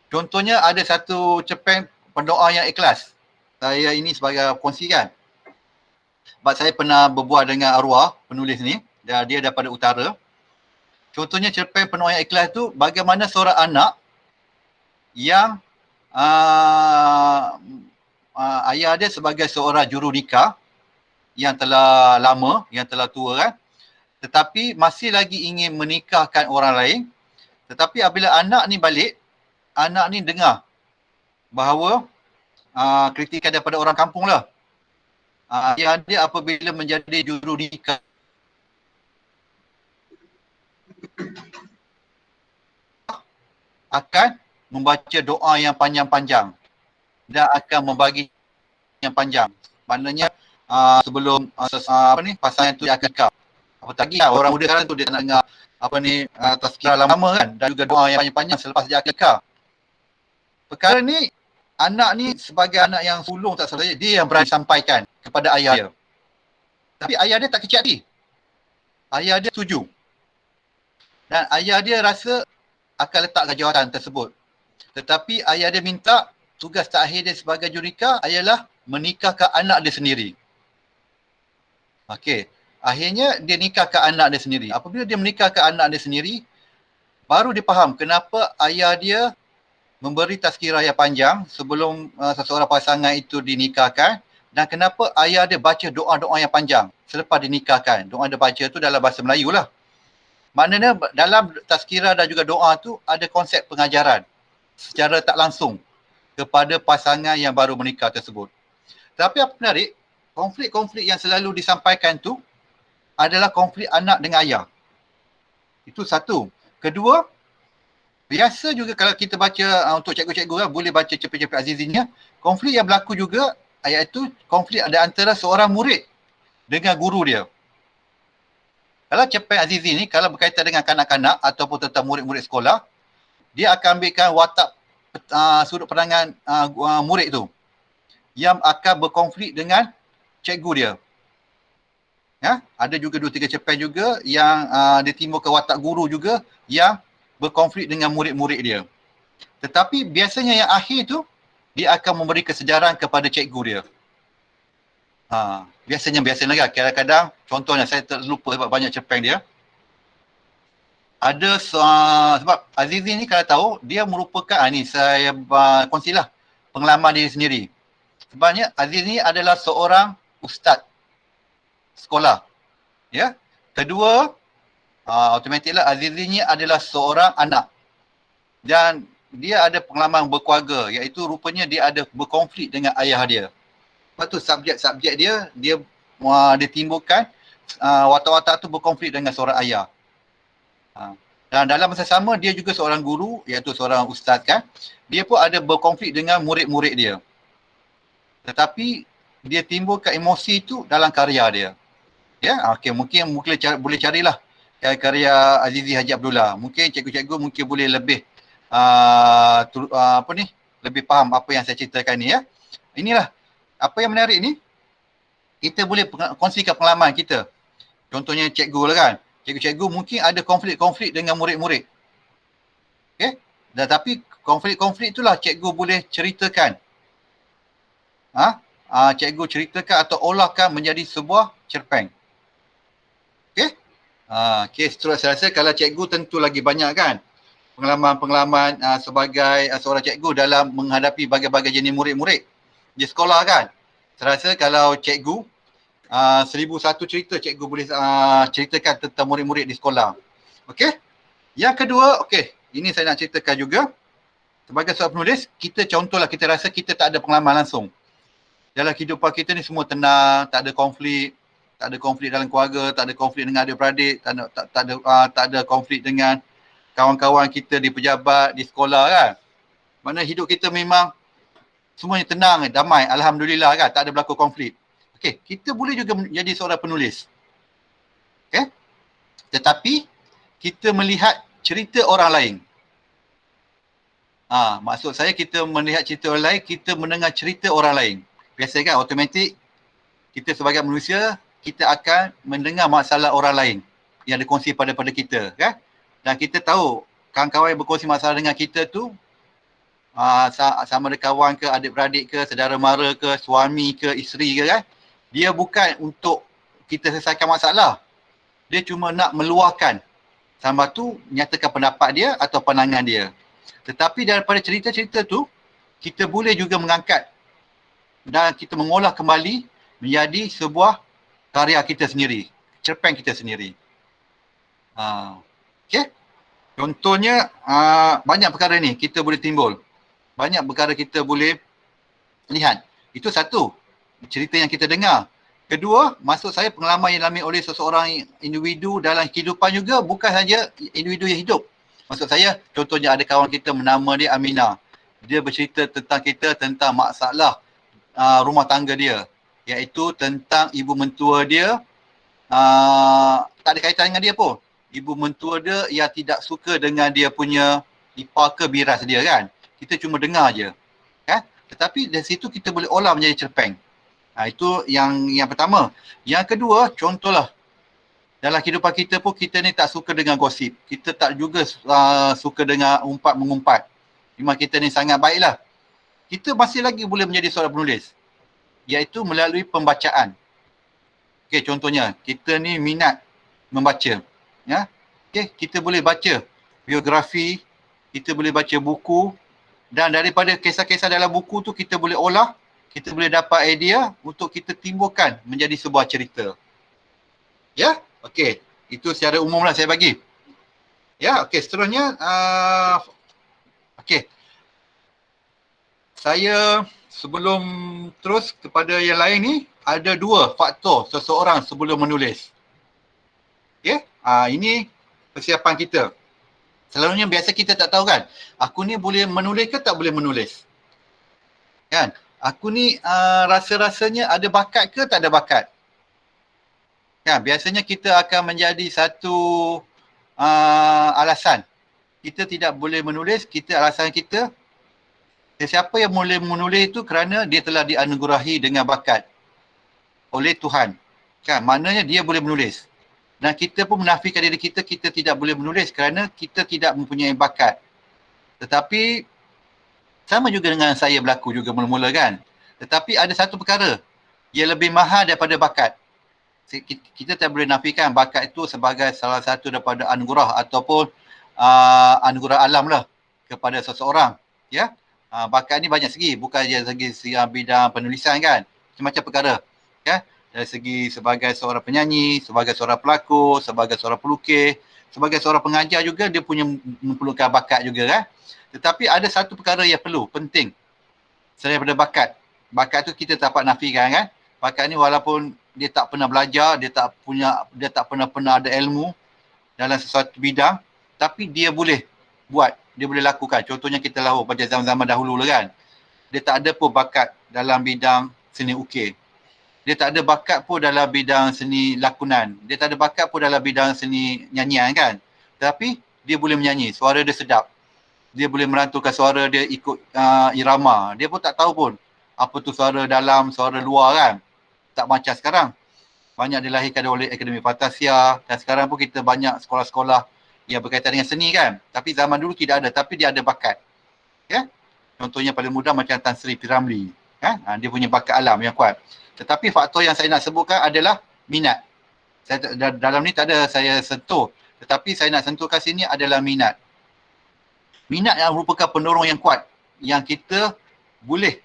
Contohnya ada satu cerpen Pendoa yang Ikhlas. Saya ini sebagai kongsikan. Sebab saya pernah berbual dengan arwah penulis ni, dia daripada utara. Contohnya cerpen Pendoa yang Ikhlas tu bagaimana seorang anak yang ayah dia sebagai seorang juru nikah yang telah lama, yang telah tua kan, tetapi masih lagi ingin menikahkan orang lain. Tetapi apabila anak ni balik, anak ni dengar bahawa kritikan daripada orang kampung lah, ayah dia apabila menjadi juru nikah akan membaca doa yang panjang-panjang dan akan membagi yang panjang. Maknanya sebelum pasangan tu dia akan nikah. Apatah lagi orang muda sekarang tu dia tak nak dengar tazkirah lama kan, dan juga doa yang panjang-panjang selepas dia akan nikah. Perkara ni, anak ni sebagai anak yang sulung tak salah dia yang berani sampaikan kepada ayah dia. Tapi ayah dia tak kecil hati. Ayah dia setuju. Dan ayah dia rasa akan letakkan jawatan tersebut. Tetapi ayah dia minta tugas terakhir dia sebagai jurika ialah menikahkan anak dia sendiri. Okey. Akhirnya dia nikahkan anak dia sendiri. Apabila dia menikahkan anak dia sendiri, baru dia faham kenapa ayah dia memberi tazkirah yang panjang sebelum seseorang pasangan itu dinikahkan, dan kenapa ayah dia baca doa-doa yang panjang selepas dinikahkan. Doa dia baca tu dalam bahasa Melayu lah. Maknanya dalam tazkirah dan juga doa tu ada konsep pengajaran secara tak langsung kepada pasangan yang baru menikah tersebut. Tapi apa menarik, konflik-konflik yang selalu disampaikan tu adalah konflik anak dengan ayah. Itu satu. Kedua, biasa juga kalau kita baca untuk cikgu-cikgu boleh baca cerpen-cerpen Azizinya, konflik yang berlaku juga iaitu konflik ada antara seorang murid dengan guru dia. Kalau cerpen Azizi ni kalau berkaitan dengan kanak-kanak ataupun tentang murid-murid sekolah, dia akan ambilkan watak sudut pandangan murid tu yang akan berkonflik dengan cikgu dia. Ya, ada juga 2-3 cerpen juga yang ditimbulkan watak guru juga yang berkonflik dengan murid-murid dia. Tetapi biasanya yang akhir tu dia akan memberi kesedaran kepada cikgu dia. Biasanya kan, kadang-kadang contohnya saya terlupa sebab banyak cerpen dia. Ada sebab Azizi ni kalau tahu dia merupakan ni saya kongsilah pengalaman diri sendiri. Sebabnya Azizi ni adalah seorang ustaz sekolah. Ya. Kedua, automatiklah Azizi ni adalah seorang anak. Dan dia ada pengalaman berkeluarga, iaitu rupanya dia ada berkonflik dengan ayah dia. Lepas tu subjek dia ditimbulkan watak-watak tu berkonflik dengan seorang ayah. Dan dalam masa sama dia juga seorang guru, iaitu seorang ustaz kan. Dia pun ada berkonflik dengan murid-murid dia. Tetapi dia timbulkan emosi itu dalam karya dia. Ya, okey, mungkin boleh carilah karya Azizi Haji Abdullah. Mungkin cikgu-cikgu mungkin boleh lebih lebih faham apa yang saya ceritakan ni ya. Inilah apa yang menarik ni, kita boleh kongsikan pengalaman kita. Contohnya cikgu lah kan. Cikgu-cikgu mungkin ada konflik-konflik dengan murid-murid. Okey? Tapi konflik-konflik itulah cikgu boleh ceritakan. Cikgu ceritakan atau olahkan menjadi sebuah cerpen. Okey? Okey, seterusnya saya rasa kalau cikgu tentu lagi banyak kan pengalaman-pengalaman sebagai seorang cikgu dalam menghadapi berbagai jenis murid-murid di sekolah kan. Saya rasa kalau cikgu 1001 cerita cikgu boleh ceritakan tentang murid-murid di sekolah. Okey. Yang kedua, okey, ini saya nak ceritakan juga. Sebagai seorang penulis, kita contohlah kita rasa kita tak ada pengalaman langsung. Dalam kehidupan kita ni semua tenang, tak ada konflik, tak ada konflik dalam keluarga, tak ada konflik dengan adik-beradik, tak ada konflik dengan kawan-kawan kita di pejabat, di sekolah kan. Mana hidup kita memang semuanya tenang, damai, alhamdulillah kan, tak ada berlaku konflik. Okey, kita boleh juga menjadi seorang penulis. Okey? Tetapi kita melihat cerita orang lain. Maksud saya kita melihat cerita orang lain, kita mendengar cerita orang lain. Biasa kan, automatik kita sebagai manusia, kita akan mendengar masalah orang lain yang dikongsi pada kita kan. Dan kita tahu kawan-kawan yang berkongsi masalah dengan kita tu sama ada kawan ke, adik-beradik ke, saudara mara ke, suami ke, isteri ke kan. Dia bukan untuk kita selesaikan masalah. Dia cuma nak meluahkan. Sama tu nyatakan pendapat dia atau pandangan dia. Tetapi daripada cerita-cerita tu, kita boleh juga mengangkat dan kita mengolah kembali menjadi sebuah karya kita sendiri, cerpen kita sendiri. Okey. Contohnya banyak perkara ni kita boleh timbul. Banyak perkara kita boleh lihat. Itu satu, cerita yang kita dengar. Kedua, maksud saya pengalaman yang dialami oleh seseorang individu dalam kehidupan juga bukan saja individu yang hidup. Maksud saya, contohnya ada kawan kita bernama dia Aminah. Dia bercerita tentang kita, tentang masalah rumah tangga dia. Iaitu tentang ibu mentua dia, tak ada kaitan dengan dia pun. Ibu mentua dia yang tidak suka dengan dia punya ipar ke biras dia kan. Kita cuma dengar je. Kan? Tetapi dari situ kita boleh olah menjadi cerpen. Itu yang pertama. Yang kedua, contohlah. Dalam kehidupan kita pun kita ni tak suka dengan gosip. Kita tak juga suka dengan umpat-mengumpat. Memang kita ni sangat baiklah. Kita masih lagi boleh menjadi seorang penulis. Iaitu melalui pembacaan. Okey, contohnya kita ni minat membaca. Ya? Okey, kita boleh baca biografi, kita boleh baca buku dan daripada kisah-kisah dalam buku tu kita boleh olah, kita boleh dapat idea untuk kita timbulkan menjadi sebuah cerita. Ya? Okey, itu secara umum lah saya bagi. Ya, okey, seterusnya okey. Saya sebelum terus kepada yang lain ni, ada dua faktor seseorang sebelum menulis. Okey, ini persiapan kita. Selalunya biasa kita tak tahu kan, aku ni boleh menulis ke tak boleh menulis. Kan? Aku ni rasa-rasanya ada bakat ke tak ada bakat. Kan, biasanya kita akan menjadi satu alasan. Kita tidak boleh menulis, alasan kita, sesiapa yang boleh menulis itu kerana dia telah dianugerahi dengan bakat oleh Tuhan. Kan, maknanya dia boleh menulis. Dan kita pun menafikan diri kita, kita tidak boleh menulis kerana kita tidak mempunyai bakat. Tetapi, sama juga dengan saya berlaku juga mula-mula kan. Tetapi ada satu perkara, ia lebih mahal daripada bakat. Kita tak boleh nafikan bakat itu sebagai salah satu daripada anugerah ataupun anugerah alam lah kepada seseorang. Ya, bakat ni banyak segi, bukan dari segi bidang penulisan kan, macam-macam perkara. Ya, dari segi sebagai seorang penyanyi, sebagai seorang pelakon, sebagai seorang pelukis, sebagai seorang pengajar juga dia punya memerlukan bakat juga kan. Tetapi ada satu perkara yang perlu, penting selain daripada bakat. Bakat tu kita tak dapat nafikan kan. Bakat ni walaupun dia tak pernah belajar, dia tak pernah ada ilmu dalam sesuatu bidang, tapi dia boleh buat, dia boleh lakukan. Contohnya kita tahu pada zaman-zaman dahulu lah kan. Dia tak ada pun bakat dalam bidang seni ukir. Dia tak ada bakat pun dalam bidang seni lakonan. Dia tak ada bakat pun dalam bidang seni nyanyian kan. Tapi dia boleh menyanyi, suara dia sedap. Dia boleh merantaukan suara dia ikut irama. Dia pun tak tahu pun apa tu suara dalam, suara luar kan. Tak macam sekarang. Banyak dilahirkan oleh Akademi Fantasia dan sekarang pun kita banyak sekolah-sekolah yang berkaitan dengan seni kan. Tapi zaman dulu tidak ada, tapi dia ada bakat. Ya? Contohnya paling mudah macam Tan Sri P. Ramlee. Dia punya bakat alam yang kuat. Tetapi faktor yang saya nak sebutkan adalah minat. Dalam ni tak ada saya sentuh. Tetapi saya nak sentuh kat sini adalah minat. Minat yang merupakan pendorong yang kuat yang kita boleh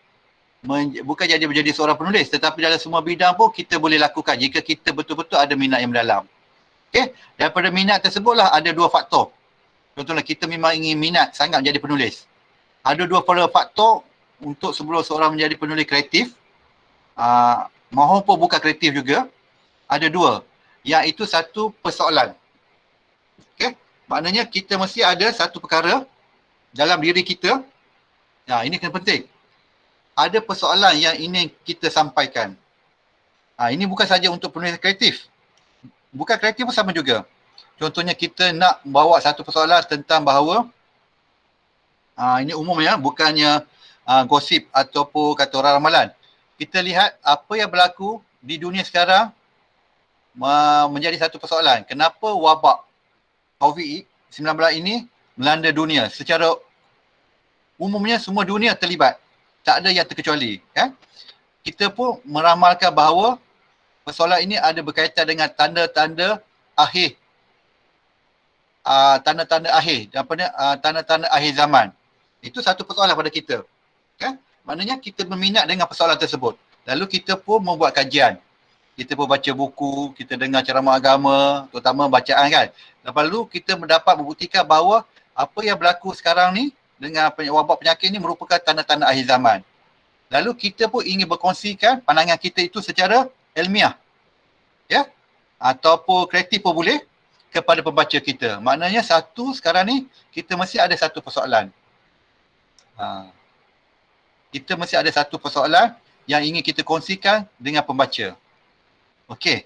bukan menjadi seorang penulis, tetapi dalam semua bidang pun kita boleh lakukan jika kita betul-betul ada minat yang mendalam. Okey, daripada minat tersebutlah ada dua faktor. Contohnya kita memang ingin minat sangat menjadi penulis. Ada dua faktor untuk sebelum seorang menjadi penulis kreatif, maupun bukan kreatif juga, ada dua, iaitu satu persoalan. Okey, maknanya kita mesti ada satu perkara dalam diri kita. Ini kena penting. Ada persoalan yang ingin kita sampaikan. Ini bukan saja untuk penulis kreatif. Bukan kreatif pun sama juga. Contohnya kita nak bawa satu persoalan tentang bahawa ini umum ya, bukannya gosip ataupun kata orang ramalan. Kita lihat apa yang berlaku di dunia sekarang menjadi satu persoalan. Kenapa wabak COVID-19 ini melanda dunia? Secara umumnya semua dunia terlibat. Tak ada yang terkecuali. Kan? Kita pun meramalkan bahawa persoalan ini ada berkaitan dengan tanda-tanda akhir. Tanda-tanda akhir. Tanda-tanda akhir zaman. Itu satu persoalan pada kita. Kan? Maknanya kita berminat dengan persoalan tersebut. Lalu kita pun membuat kajian. Kita pun baca buku, kita dengar ceramah agama, terutama bacaan kan. Lepas tu kita mendapat membuktikan bahawa apa yang berlaku sekarang ni dengan wabak penyakit ni merupakan tanda-tanda akhir zaman. Lalu kita pun ingin berkongsikan pandangan kita itu secara ilmiah. Ya? Ataupun kreatif pun boleh kepada pembaca kita. Maknanya satu sekarang ni kita mesti ada satu persoalan. Kita mesti ada satu persoalan yang ingin kita kongsikan dengan pembaca. Okey.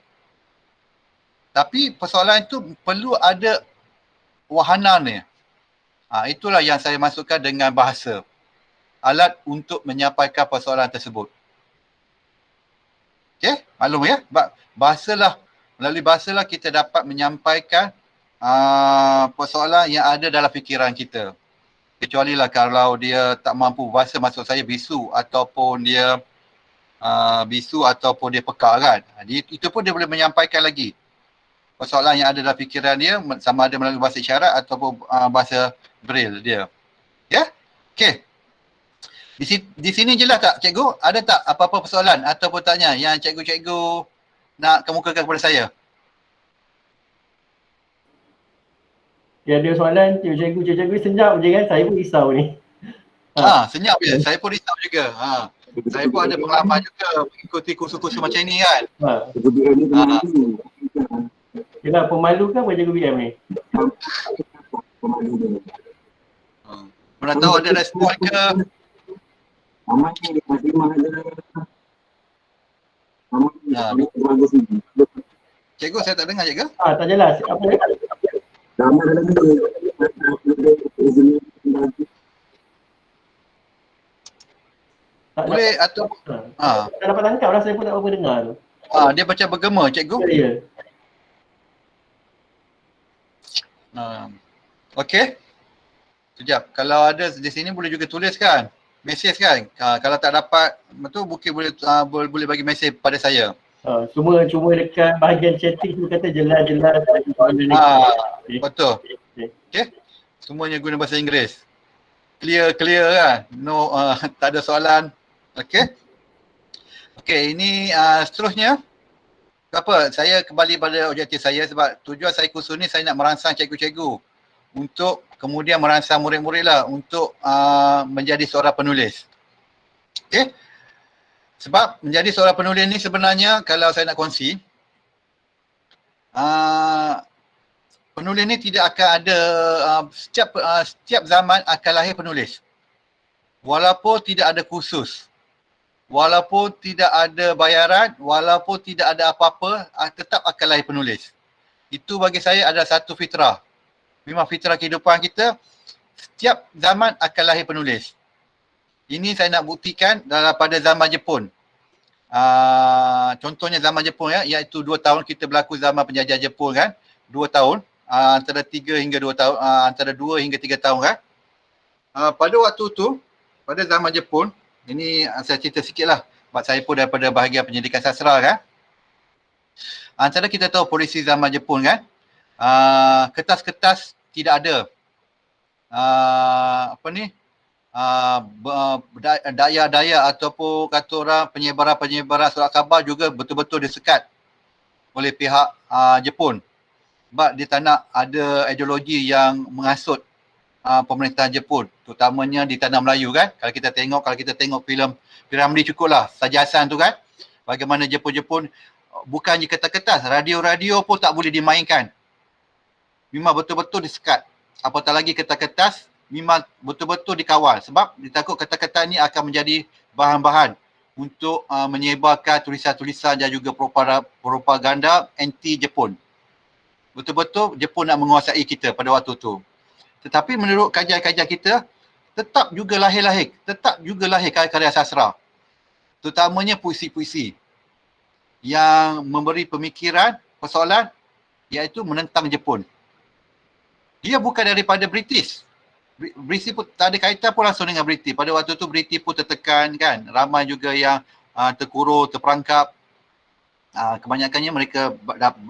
Tapi persoalan itu perlu ada wahana ni. Itulah yang saya masukkan dengan bahasa. Alat untuk menyampaikan persoalan tersebut. Okey, maklum ya. Melalui bahasalah kita dapat menyampaikan persoalan yang ada dalam fikiran kita. Kecuali lah kalau dia tak mampu bahasa, maksud saya bisu ataupun dia pekak kan. Itu pun dia boleh menyampaikan lagi persoalan yang ada dalam fikiran dia, sama ada melalui bahasa isyarat ataupun bahasa braille dia. Ya? Okey. Di sini jelas tak cikgu? Ada tak apa-apa persoalan ataupun tanya yang cikgu-cikgu nak kemukakan kepada saya? Ya, ada soalan cikgu senyap je kan, saya pun risau ni. Senyap je. Saya pun risau juga. Saya pun ada pengalaman juga mengikuti kursus-kursus macam ni kan. Yelah, pemalu kan buat cikgu BM ni? Mana tahu ada respon ke? Amat ni dia masih Cikgu, saya tak dengar cikgu. Tak jelas. Apa ni? Boleh atau tak dapat tangkap lah, saya pun tak apa dengar tu. Dia macam bergema cikgu. Ya. Okey. Sekejap. Kalau ada di sini boleh juga tulis kan? Mesej kan? Kalau tak dapat, betul boleh bagi mesej pada saya. Cuma dekat bahagian chatting tu kata jelas. Betul. Okey. Semuanya guna bahasa Inggeris. Clear kan? No, tak ada soalan. Okey. Okey, ini seterusnya. Apa? Saya kembali pada objektif saya sebab tujuan saya kursus ni saya nak merangsang cikgu-cikgu untuk kemudian merangsang murid-murid lah untuk menjadi seorang penulis. Okey. Sebab menjadi seorang penulis ni sebenarnya kalau saya nak kongsi, penulis ni tidak akan ada, setiap zaman akan lahir penulis. Walaupun tidak ada kursus, walaupun tidak ada bayaran, walaupun tidak ada apa-apa, tetap akan lahir penulis. Itu bagi saya adalah satu fitrah. Memang fitrah kehidupan kita, setiap zaman akan lahir penulis. Ini saya nak buktikan pada zaman Jepun. Contohnya zaman Jepun ya, iaitu 2 tahun kita berlaku zaman penjajah Jepun kan. 2 tahun, antara 3 hingga 2 tahun, antara 2 hingga 3 tahun kan. Pada waktu tu, pada zaman Jepun, ini saya cerita sikit lah. Sebab saya pun daripada bahagian pendidikan sastra kan. Antara kita tahu polisi zaman Jepun kan, kertas-kertas tidak ada. Daya-daya ataupun kata orang penyebaran surat khabar juga betul-betul disekat oleh pihak Jepun. Sebab dia tak nak ada ideologi yang menghasut pemerintahan Jepun, terutamanya di tanah Melayu kan. Kalau kita tengok filem Piramli cukuplah sajasan tu kan. Bagaimana Jepun-Jepun bukannya kertas-kertas, radio-radio pun tak boleh dimainkan. Memang betul-betul disekat. Apatah lagi kertas-kertas memang betul-betul dikawal sebab ditakut kertas-kertas ni akan menjadi bahan-bahan untuk menyebarkan tulisan-tulisan dan juga propaganda anti Jepun. Betul-betul Jepun nak menguasai kita pada waktu tu. Tetapi menurut kajian-kajian kita, tetap juga lahir karya-karya sastra. Terutamanya puisi-puisi yang memberi pemikiran, persoalan iaitu menentang Jepun. Dia bukan daripada British. British pun tak ada kaitan pun langsung dengan British. Pada waktu tu British pun tertekan kan. Ramai juga yang terkurung, terperangkap. Kebanyakannya mereka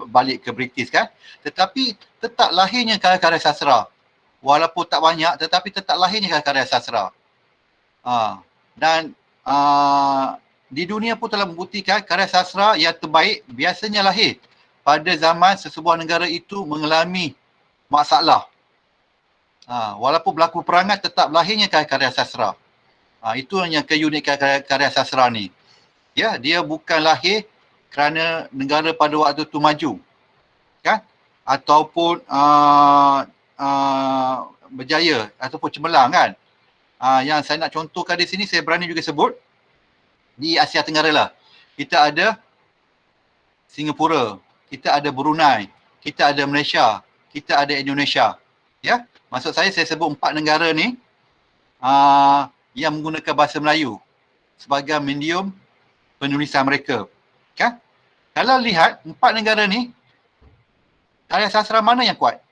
balik ke British kan. Tetapi tetap lahirnya karya-karya sastra. Walaupun tak banyak tetapi tetap lahirnya karya-karya sastra. Dan di dunia pun telah membuktikan karya sastra yang terbaik biasanya lahir pada zaman sesebuah negara itu mengalami masalah. Walaupun berlaku perangan tetap lahirnya karya-karya sastra. Itu yang keunikan karya sastra ni. Ya, dia bukan lahir kerana negara pada waktu tu maju. Kan? Ataupun berjaya ataupun cemerlang kan. Yang saya nak contohkan di sini, saya berani juga sebut di Asia Tenggara lah. Kita ada Singapura, kita ada Brunei, kita ada Malaysia, kita ada Indonesia. Ya, maksud saya sebut 4 negara ni yang menggunakan bahasa Melayu sebagai medium penulisan mereka. Kan? Kalau lihat 4 negara ni, karya sastra mana yang kuat?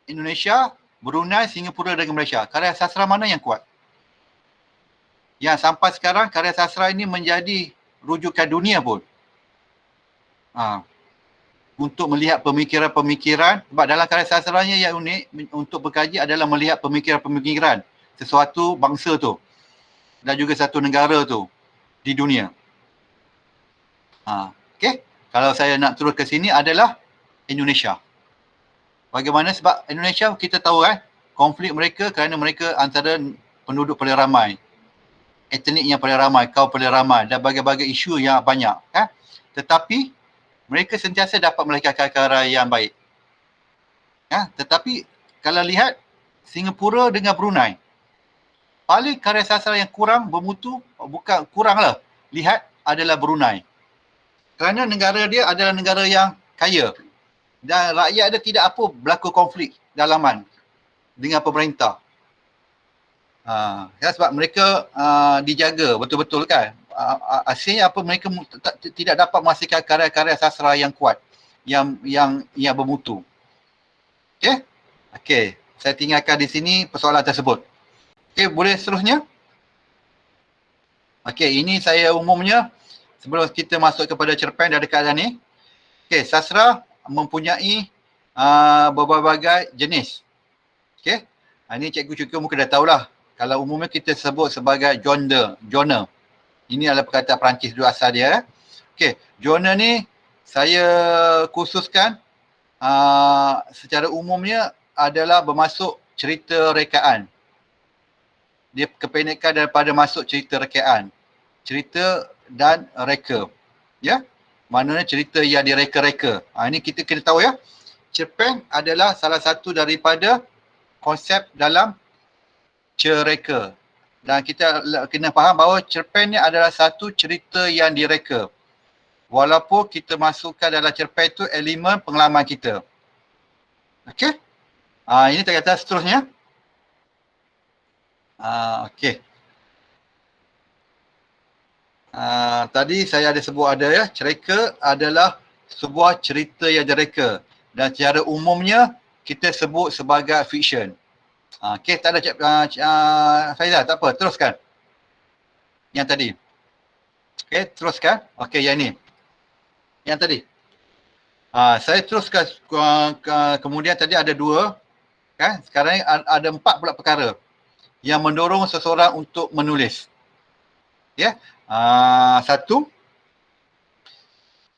Indonesia, Brunei, Singapura dan Malaysia. Karya sastra mana yang kuat? Yang sampai sekarang karya sastra ini menjadi rujukan dunia pun. Untuk melihat pemikiran-pemikiran, sebab dalam karya sastranya yang unik untuk berkaji adalah melihat pemikiran-pemikiran sesuatu bangsa tu dan juga satu negara tu di dunia. Okey, kalau saya nak terus ke sini adalah Indonesia. Bagaimana? Sebab Indonesia kita tahu kan, konflik mereka kerana mereka antara penduduk paling ramai, etnik yang paling ramai, kaum paling ramai dan berbagai-bagai isu yang banyak kan. Tetapi mereka sentiasa dapat melahirkan karya yang baik. Tetapi kalau lihat Singapura dengan Brunei, paling karya sastra yang kurang bermutu, bukan kurang lah, lihat adalah Brunei. Kerana negara dia adalah negara yang kaya dan rakyat dia tidak apa berlaku konflik dalaman dengan pemerintah. Sebab mereka dijaga betul-betul kan. Asalnya apa, mereka tidak dapat menghasilkan karya-karya sastra yang kuat, yang bermutu. Okey, saya tinggalkan di sini persoalan tersebut. Okey, boleh seterusnya? Okey, ini saya umumnya sebelum kita masuk kepada cerpen dan dekat ni. Okey, sastra mempunyai berbagai jenis. Okey, ini cikgu-cikgu mungkin dah tahulah. Kalau umumnya kita sebut sebagai genre. Ini adalah perkataan Perancis dulu asal dia. Okey, genre ni saya khususkan secara umumnya adalah bermasuk cerita rekaan. Dia kependekan daripada masuk cerita rekaan. Cerita dan reka. Ya. Maknanya cerita yang direka-reka. Ini kita kena tahu ya. Cerpen adalah salah satu daripada konsep dalam cereka. Dan kita kena faham bahawa cerpen ni adalah satu cerita yang direka. Walaupun kita masukkan dalam cerpen tu elemen pengalaman kita. Okey. Ini kata seterusnya. Okey. Tadi saya ada sebut ya, cereka adalah sebuah cerita yang direka dan secara umumnya kita sebut sebagai fiction. Okey, tak ada Faizal, tak apa, teruskan. Yang tadi. Okey, teruskan. Okey, yang ni. Yang tadi. Saya teruskan, kemudian tadi ada 2, kan? Sekarang ada 4 pula perkara yang mendorong seseorang untuk menulis. Ya. 1,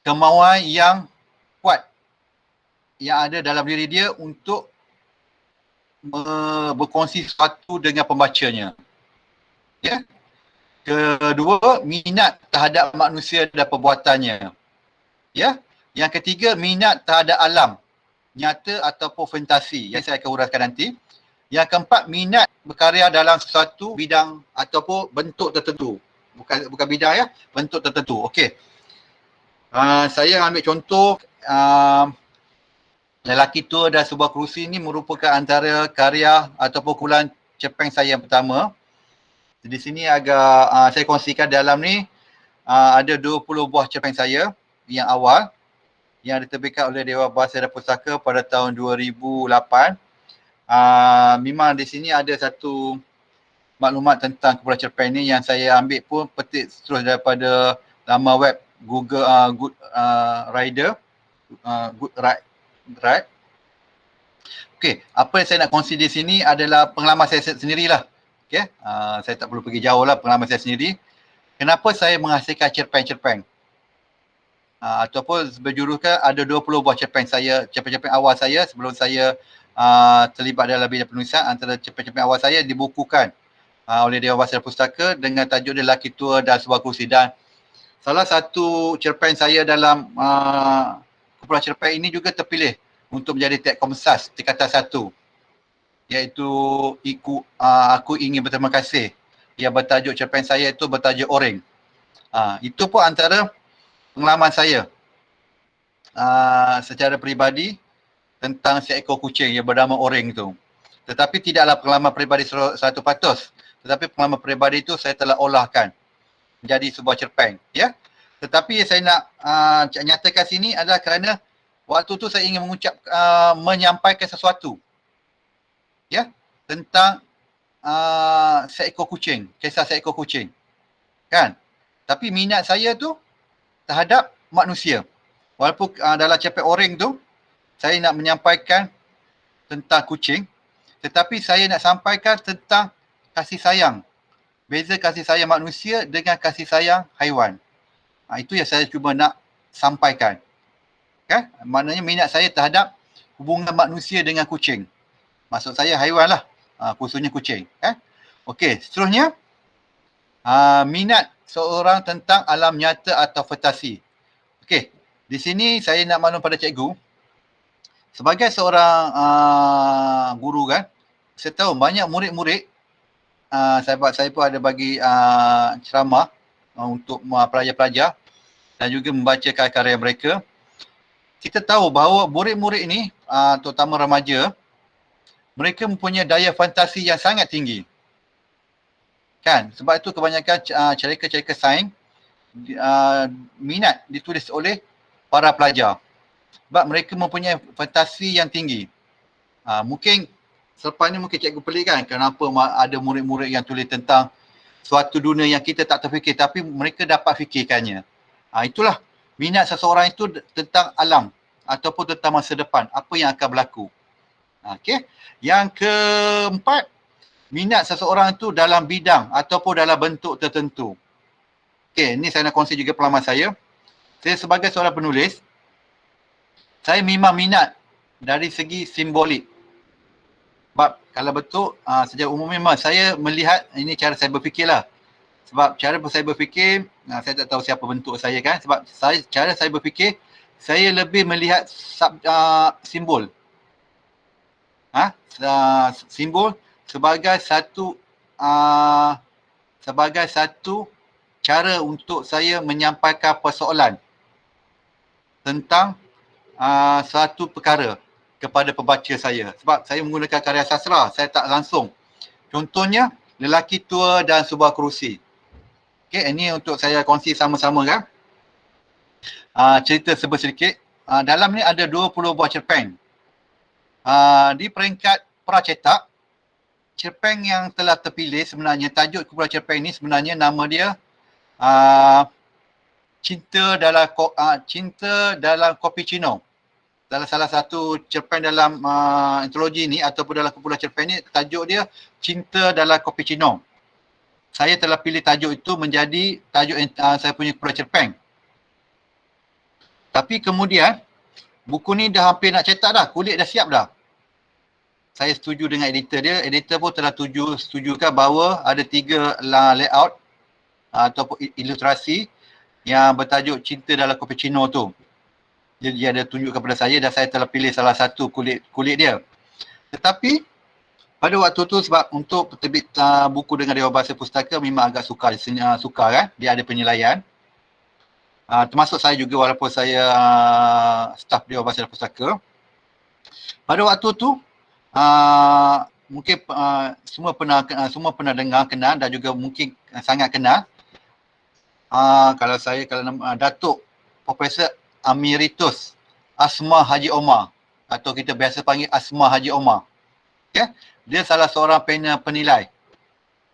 kemauan yang kuat yang ada dalam diri dia untuk berkongsi sesuatu dengan pembacanya. Ya. Kedua, minat terhadap manusia dan perbuatannya. Ya. Yang ketiga, minat terhadap alam, nyata ataupun fantasi, yang saya akan uraskan nanti. Yang keempat, minat berkarya dalam sesuatu bidang ataupun bentuk tertentu. Bukan bidang ya, bentuk tertentu. Okey. Saya ambil contoh Lelaki Tua dan Sebuah Kerusi ni merupakan antara karya ataupun kumpulan cerpen saya yang pertama. Di sini agak saya kongsikan dalam ni ada 20 buah cerpen saya yang awal yang diterbitkan oleh Dewan Bahasa dan Pustaka pada tahun 2008. Memang di sini ada satu maklumat tentang kumpulan cerpen ni yang saya ambil pun petik terus daripada laman web Google Good Rider, Good Ride. Okey, apa yang saya nak kongsi di sini adalah pengalaman saya sendirilah. Okey, saya tak perlu pergi jauh lah, pengalaman saya sendiri. Kenapa saya menghasilkan cerpen-cerpen? Ataupun berjuruskan ada 20 buah cerpen saya, cerpen-cerpen awal saya sebelum saya terlibat dalam bidang penulisan. Antara cerpen-cerpen awal saya dibukukan oleh Dewan Bahasa dan Pustaka dengan tajuk Lelaki Tua dan Sebuah Kerusi. Dan salah satu cerpen saya dalam kumpulan cerpen ini juga terpilih untuk menjadi Tekkomsas tingkatan 1, iaitu Aku Ingin Berterima Kasih, yang bertajuk cerpen saya itu bertajuk Oreng. Itu pun antara pengalaman saya secara peribadi tentang seekor kucing yang bernama Oreng itu. Tetapi tidaklah pengalaman peribadi 100%, tetapi pengalaman peribadi itu saya telah olahkan menjadi sebuah cerpen, ya. Tetapi saya nak nyatakan sini adalah kerana waktu tu saya ingin menyampaikan sesuatu, ya, tentang seekor kucing, kisah seekor kucing, kan. Tapi minat saya tu terhadap manusia. Walaupun dalam cerpen Oreng tu saya nak menyampaikan tentang kucing, tetapi saya nak sampaikan tentang kasih sayang. Beza kasih sayang manusia dengan kasih sayang haiwan. Itu yang saya cuba nak sampaikan. Kan? Maknanya minat saya terhadap hubungan manusia dengan kucing. Maksud saya haiwan lah. Khususnya kucing. Okey, seterusnya. Minat seorang tentang alam nyata atau fantasi. Okey, di sini saya nak maklum pada cikgu. Sebagai seorang guru kan, saya tahu banyak murid-murid, sahabat saya pun ada bagi ceramah untuk pelajar-pelajar dan juga membaca karya-karya mereka. Kita tahu bahawa murid-murid ini, terutama remaja, mereka mempunyai daya fantasi yang sangat tinggi. Kan? Sebab itu kebanyakan cerita-cerita sains minat ditulis oleh para pelajar. Sebab mereka mempunyai fantasi yang tinggi. Mungkin selepas ni mungkin cikgu pelik kan kenapa ada murid-murid yang tulis tentang suatu dunia yang kita tak terfikir tapi mereka dapat fikirkannya. Itulah minat seseorang itu tentang alam ataupun tentang masa depan, apa yang akan berlaku. Okey. Yang keempat, minat seseorang itu dalam bidang ataupun dalam bentuk tertentu. Okey, ini saya nak kongsi juga pengalaman saya. Saya sebagai seorang penulis, saya memang minat dari segi simbolik. Sebab kalau betul, sejak umum memang saya melihat, ini cara saya berfikirlah. Sebab cara saya berfikir, saya tak tahu siapa bentuk saya kan. Sebab cara saya berfikir, saya lebih melihat simbol. Simbol sebagai satu cara untuk saya menyampaikan persoalan tentang suatu perkara kepada pembaca saya. Sebab saya menggunakan karya sastra, saya tak langsung. Contohnya, Lelaki Tua dan Sebuah Kerusi. Okey, ini untuk saya kongsi sama-sama kan. Cerita sedikit. Dalam ni ada 20 buah cerpen. Di peringkat pracetak, cerpen yang telah terpilih sebenarnya, tajuk kumpulan cerpen ini sebenarnya nama dia Cinta dalam Cappuccino. salah satu cerpen dalam antologi ni ataupun dalam kumpulan cerpen ni, tajuk dia Cinta dalam Cappuccino. Saya telah pilih tajuk itu menjadi tajuk saya punya kumpulan cerpen. Tapi kemudian buku ni dah hampir nak cetak dah, kulit dah siap dah. Saya setuju dengan editor dia, editor pun telah setujukan bahawa ada 3 layout ataupun ilustrasi yang bertajuk Cinta dalam Cappuccino tu. Dia ada tunjuk kepada saya dan saya telah pilih salah satu kulit dia. Tetapi pada waktu tu sebab untuk terbit buku dengan Dewan Bahasa Pustaka memang agak sukar kan, dia ada penilaian. Termasuk saya juga walaupun saya staf Dewan Bahasa Pustaka. Pada waktu tu mungkin semua pernah dengar, kenal dan juga mungkin sangat kenal. Kalau Datuk Profesor Emeritus Asma Haji Omar, atau kita biasa panggil Asma Haji Omar. Okay? Dia salah seorang panel penilai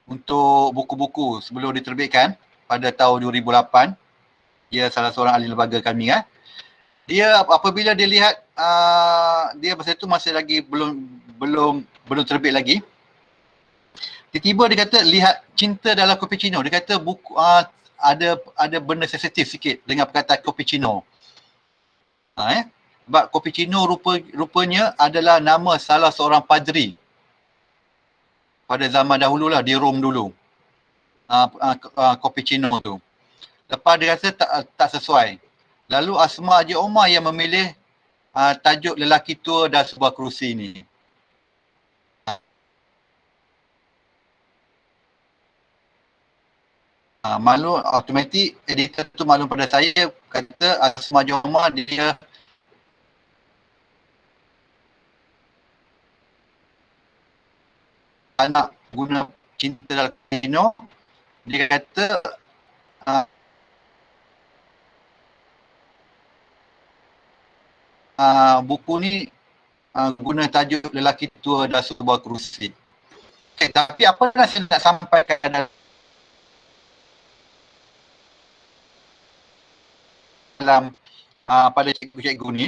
untuk buku-buku sebelum diterbitkan pada tahun 2008. Dia salah seorang ahli lembaga kami kan. Dia apabila dia lihat dia masa itu masih lagi belum terbit lagi. Tiba-tiba dia kata lihat Cinta dalam Cappuccino. Dia kata buku ada benda sensitif sikit dengan perkataan cappuccino. Sebab cappuccino rupanya adalah nama salah seorang padri pada zaman dahulu lah, di Rom dulu. Cappuccino tu. Lepas dia rasa tak sesuai. Lalu Asma Haji Omar yang memilih tajuk Lelaki Tua dan Sebuah Kerusi ni. Maklum automatik editor tu maklum pada saya, kata Asma Haji Omar dia nak guna Cinta dalam Cappuccino. Dia kata buku ni guna tajuk Lelaki Tua dan Sebuah Kerusi. Okay, tapi apa yang saya nak sampaikan dalam pada cikgu-cikgu ni,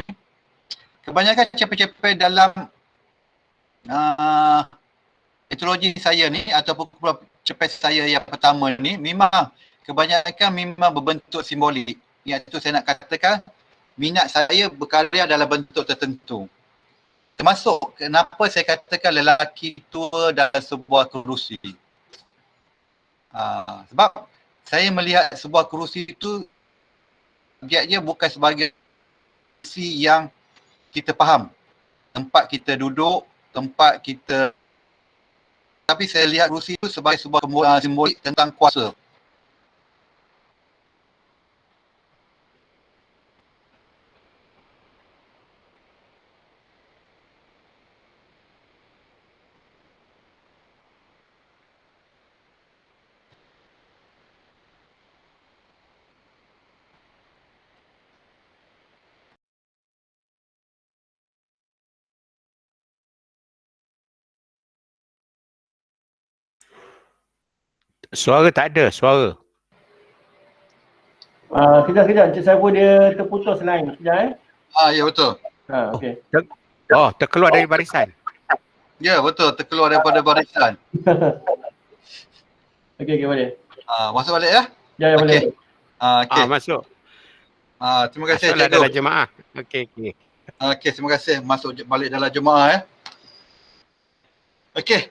kebanyakan cerpen-cerpen dalam antologi saya ni ataupun cerpen saya yang pertama ni kebanyakan memang berbentuk simbolik. Iaitu saya nak katakan minat saya berkarya dalam bentuk tertentu. Termasuk kenapa saya katakan Lelaki Tua dan Sebuah Kerusi. Sebab saya melihat sebuah kerusi itu dia bukan sebagai kerusi yang kita faham. Tempat kita duduk, tapi saya lihat kerusi itu sebagai sebuah simbolik tentang kuasa. Suara tak ada, suara. Sekejap. Encik Saiful dia terputus line. Sekejap Ya betul. Okey. Terkeluar dari barisan. Ya betul, terkeluar daripada barisan. Okey, boleh. Masuk balik ya? Ya, boleh. Okey. Masuk. Terima kasih Masuklah cikgu. dalam jemaah. Okey. Okey, terima kasih masuk balik dalam jemaah ya. Okey.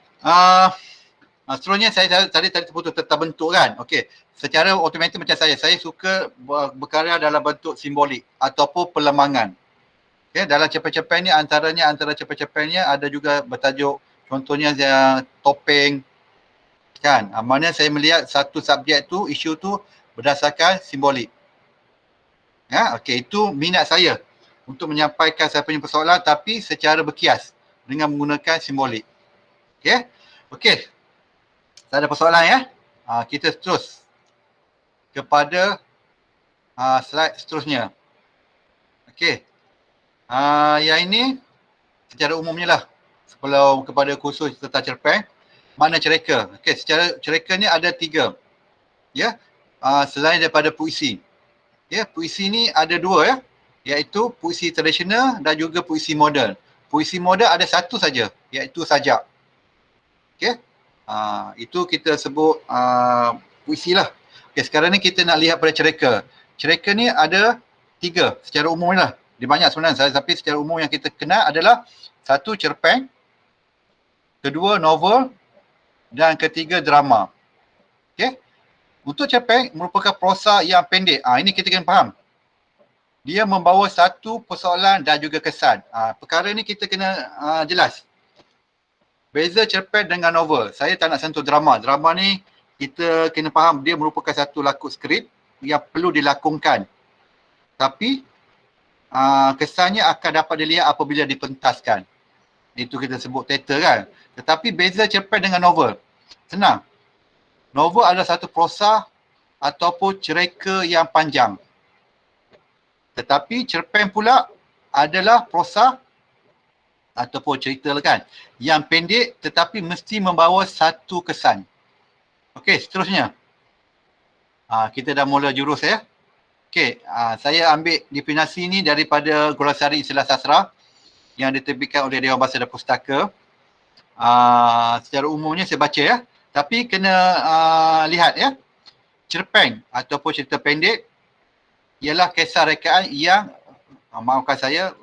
Seterusnya saya tadi terputus terbentuk kan. Okey. Secara automatik macam saya suka berkarya dalam bentuk simbolik ataupun perlembangan. Okey, dalam cerpen-cerpen ni antara cerpen-cerpennya ada juga bertajuk contohnya topeng kan. Mana saya melihat satu subjek tu, isu tu berdasarkan simbolik. Ya, okey, itu minat saya untuk menyampaikan saya punya persoalan tapi secara berkias dengan menggunakan simbolik. Okey. Tak ada persoalan ya. Kita terus kepada slide seterusnya. Okey. Yang ini secara umumnya lah. Sebelum kepada kursus tentang cerpen, makna cereka. Okey, secara cereka ni ada 3. Ya. Selain daripada puisi. Ya, puisi ni ada 2 ya. iaitu puisi tradisional dan juga puisi moden. Puisi moden ada satu saja, iaitu sajak. Okey. Itu kita sebut puisi lah. Okey, sekarang ni kita nak lihat pada cereka. Cereka ni ada 3 secara umum lah. Dia banyak sebenarnya, tapi secara umum yang kita kenal adalah 1 cerpen, 2 novel dan 3 drama. Okey. Untuk cerpen merupakan prosa yang pendek. Ini kita kena faham. Dia membawa satu persoalan dan juga kesan. Perkara ni kita kena jelas. Beza cerpen dengan novel. Saya tak nak sentuh drama. Drama ni kita kena faham dia merupakan satu lakuk skrip yang perlu dilakonkan. Tapi kesannya akan dapat dilihat apabila dipentaskan. Itu kita sebut teater kan. Tetapi beza cerpen dengan novel. Senang. Novel adalah satu prosa ataupun cereka yang panjang. Tetapi cerpen pula adalah prosa ataupun cerita lah kan, yang pendek tetapi mesti membawa satu kesan. Okey, seterusnya. Kita dah mula jurus ya. Okey, saya ambil definisi ni daripada Glosari Istilah Sastra yang diterbitkan oleh Dewan Bahasa dan Pustaka. Secara umumnya saya baca ya. Tapi kena lihat ya. Cerpen ataupun cerita pendek ialah kisah rekaan yang maafkan saya,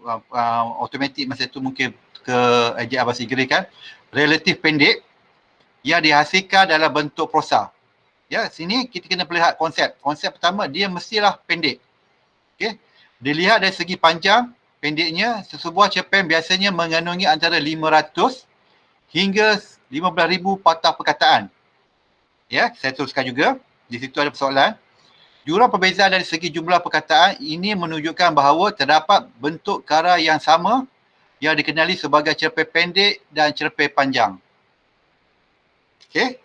automatik masa itu mungkin ke ejaan bahasa Inggeris kan, relatif pendek yang dihasilkan dalam bentuk prosa. Ya, sini kita kena melihat konsep. Konsep pertama, dia mestilah pendek. Okey. Dilihat dari segi panjang, pendeknya, sesebuah cerpen biasanya mengandungi antara 500 hingga 15,000 patah perkataan. Ya, saya teruskan juga. Di situ ada persoalan. Jurang perbezaan dari segi jumlah perkataan ini menunjukkan bahawa terdapat bentuk karya yang sama yang dikenali sebagai cerpen pendek dan cerpen panjang. Okey.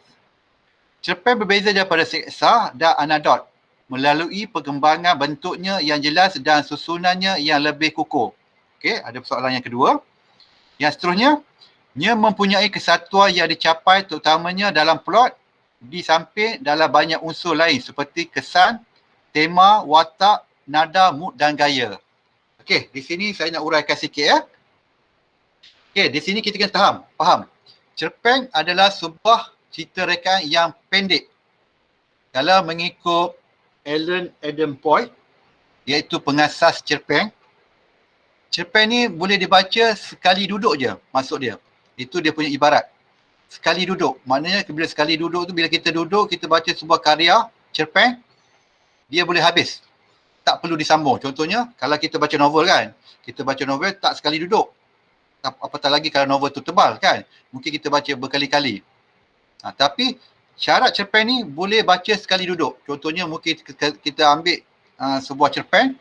Cerpen berbeza daripada seksa dan anekdot melalui perkembangan bentuknya yang jelas dan susunannya yang lebih kukuh. Okey, ada persoalan yang kedua. Yang seterusnya, ia mempunyai kesatuan yang dicapai terutamanya dalam plot, di samping dalam banyak unsur lain seperti kesan, tema, watak, nada, mood dan gaya. Okey, di sini saya nak uraikan sikit ya. Okey, di sini kita kena faham. Cerpen adalah sebuah cerita rekaan yang pendek. Kalau mengikut Alan Adam Poy, iaitu pengasas cerpen, cerpen ni boleh dibaca sekali duduk je, maksud dia. Itu dia punya ibarat. Sekali duduk. Maknanya bila sekali duduk tu, bila kita duduk, kita baca sebuah karya, cerpen, dia boleh habis. Tak perlu disambung. Contohnya, kalau kita baca novel kan, kita baca novel tak sekali duduk. Apatah lagi kalau novel tu tebal kan, mungkin kita baca berkali-kali. Tapi syarat cerpen ni boleh baca sekali duduk. Contohnya mungkin kita ambil sebuah cerpen,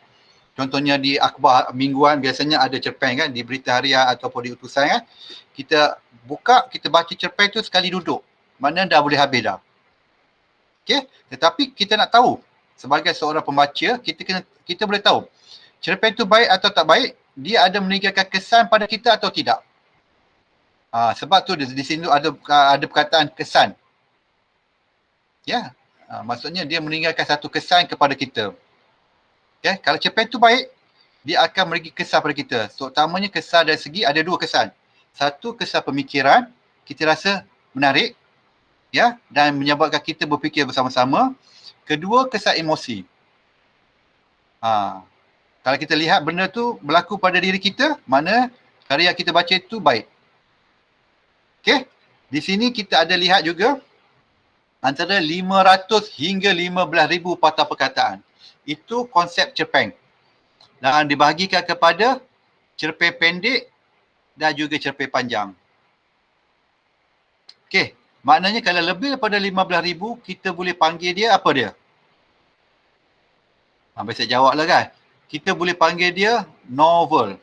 contohnya di akhbar mingguan biasanya ada cerpen kan, di berita harian ataupun di utusan kan. Kita buka, kita baca cerpen tu sekali duduk. Mana dah boleh habis dah. Okey, tetapi kita nak tahu sebagai seorang pembaca, kita boleh tahu cerpen tu baik atau tak baik, dia ada meninggalkan kesan pada kita atau tidak. Sebab tu di sini ada perkataan kesan. Ya, maksudnya dia meninggalkan satu kesan kepada kita. Okay? Kalau cerpen tu baik, dia akan memberi kesan pada kita. Terutamanya kesan dari segi ada 2 kesan. Satu, kesan pemikiran, kita rasa menarik, ya, dan menyebabkan kita berfikir bersama-sama. Kedua, kesan emosi. Kalau kita lihat benda tu berlaku pada diri kita, mana karya kita baca itu baik. Okey, di sini kita ada lihat juga antara 500 hingga 15,000 patah perkataan. Itu konsep cerpen. Dan dibahagikan kepada cerpen pendek dan juga cerpen panjang. Okey, maknanya kalau lebih daripada 15,000, kita boleh panggil dia apa dia? Biasa jawablah kan. Kita boleh panggil dia novel.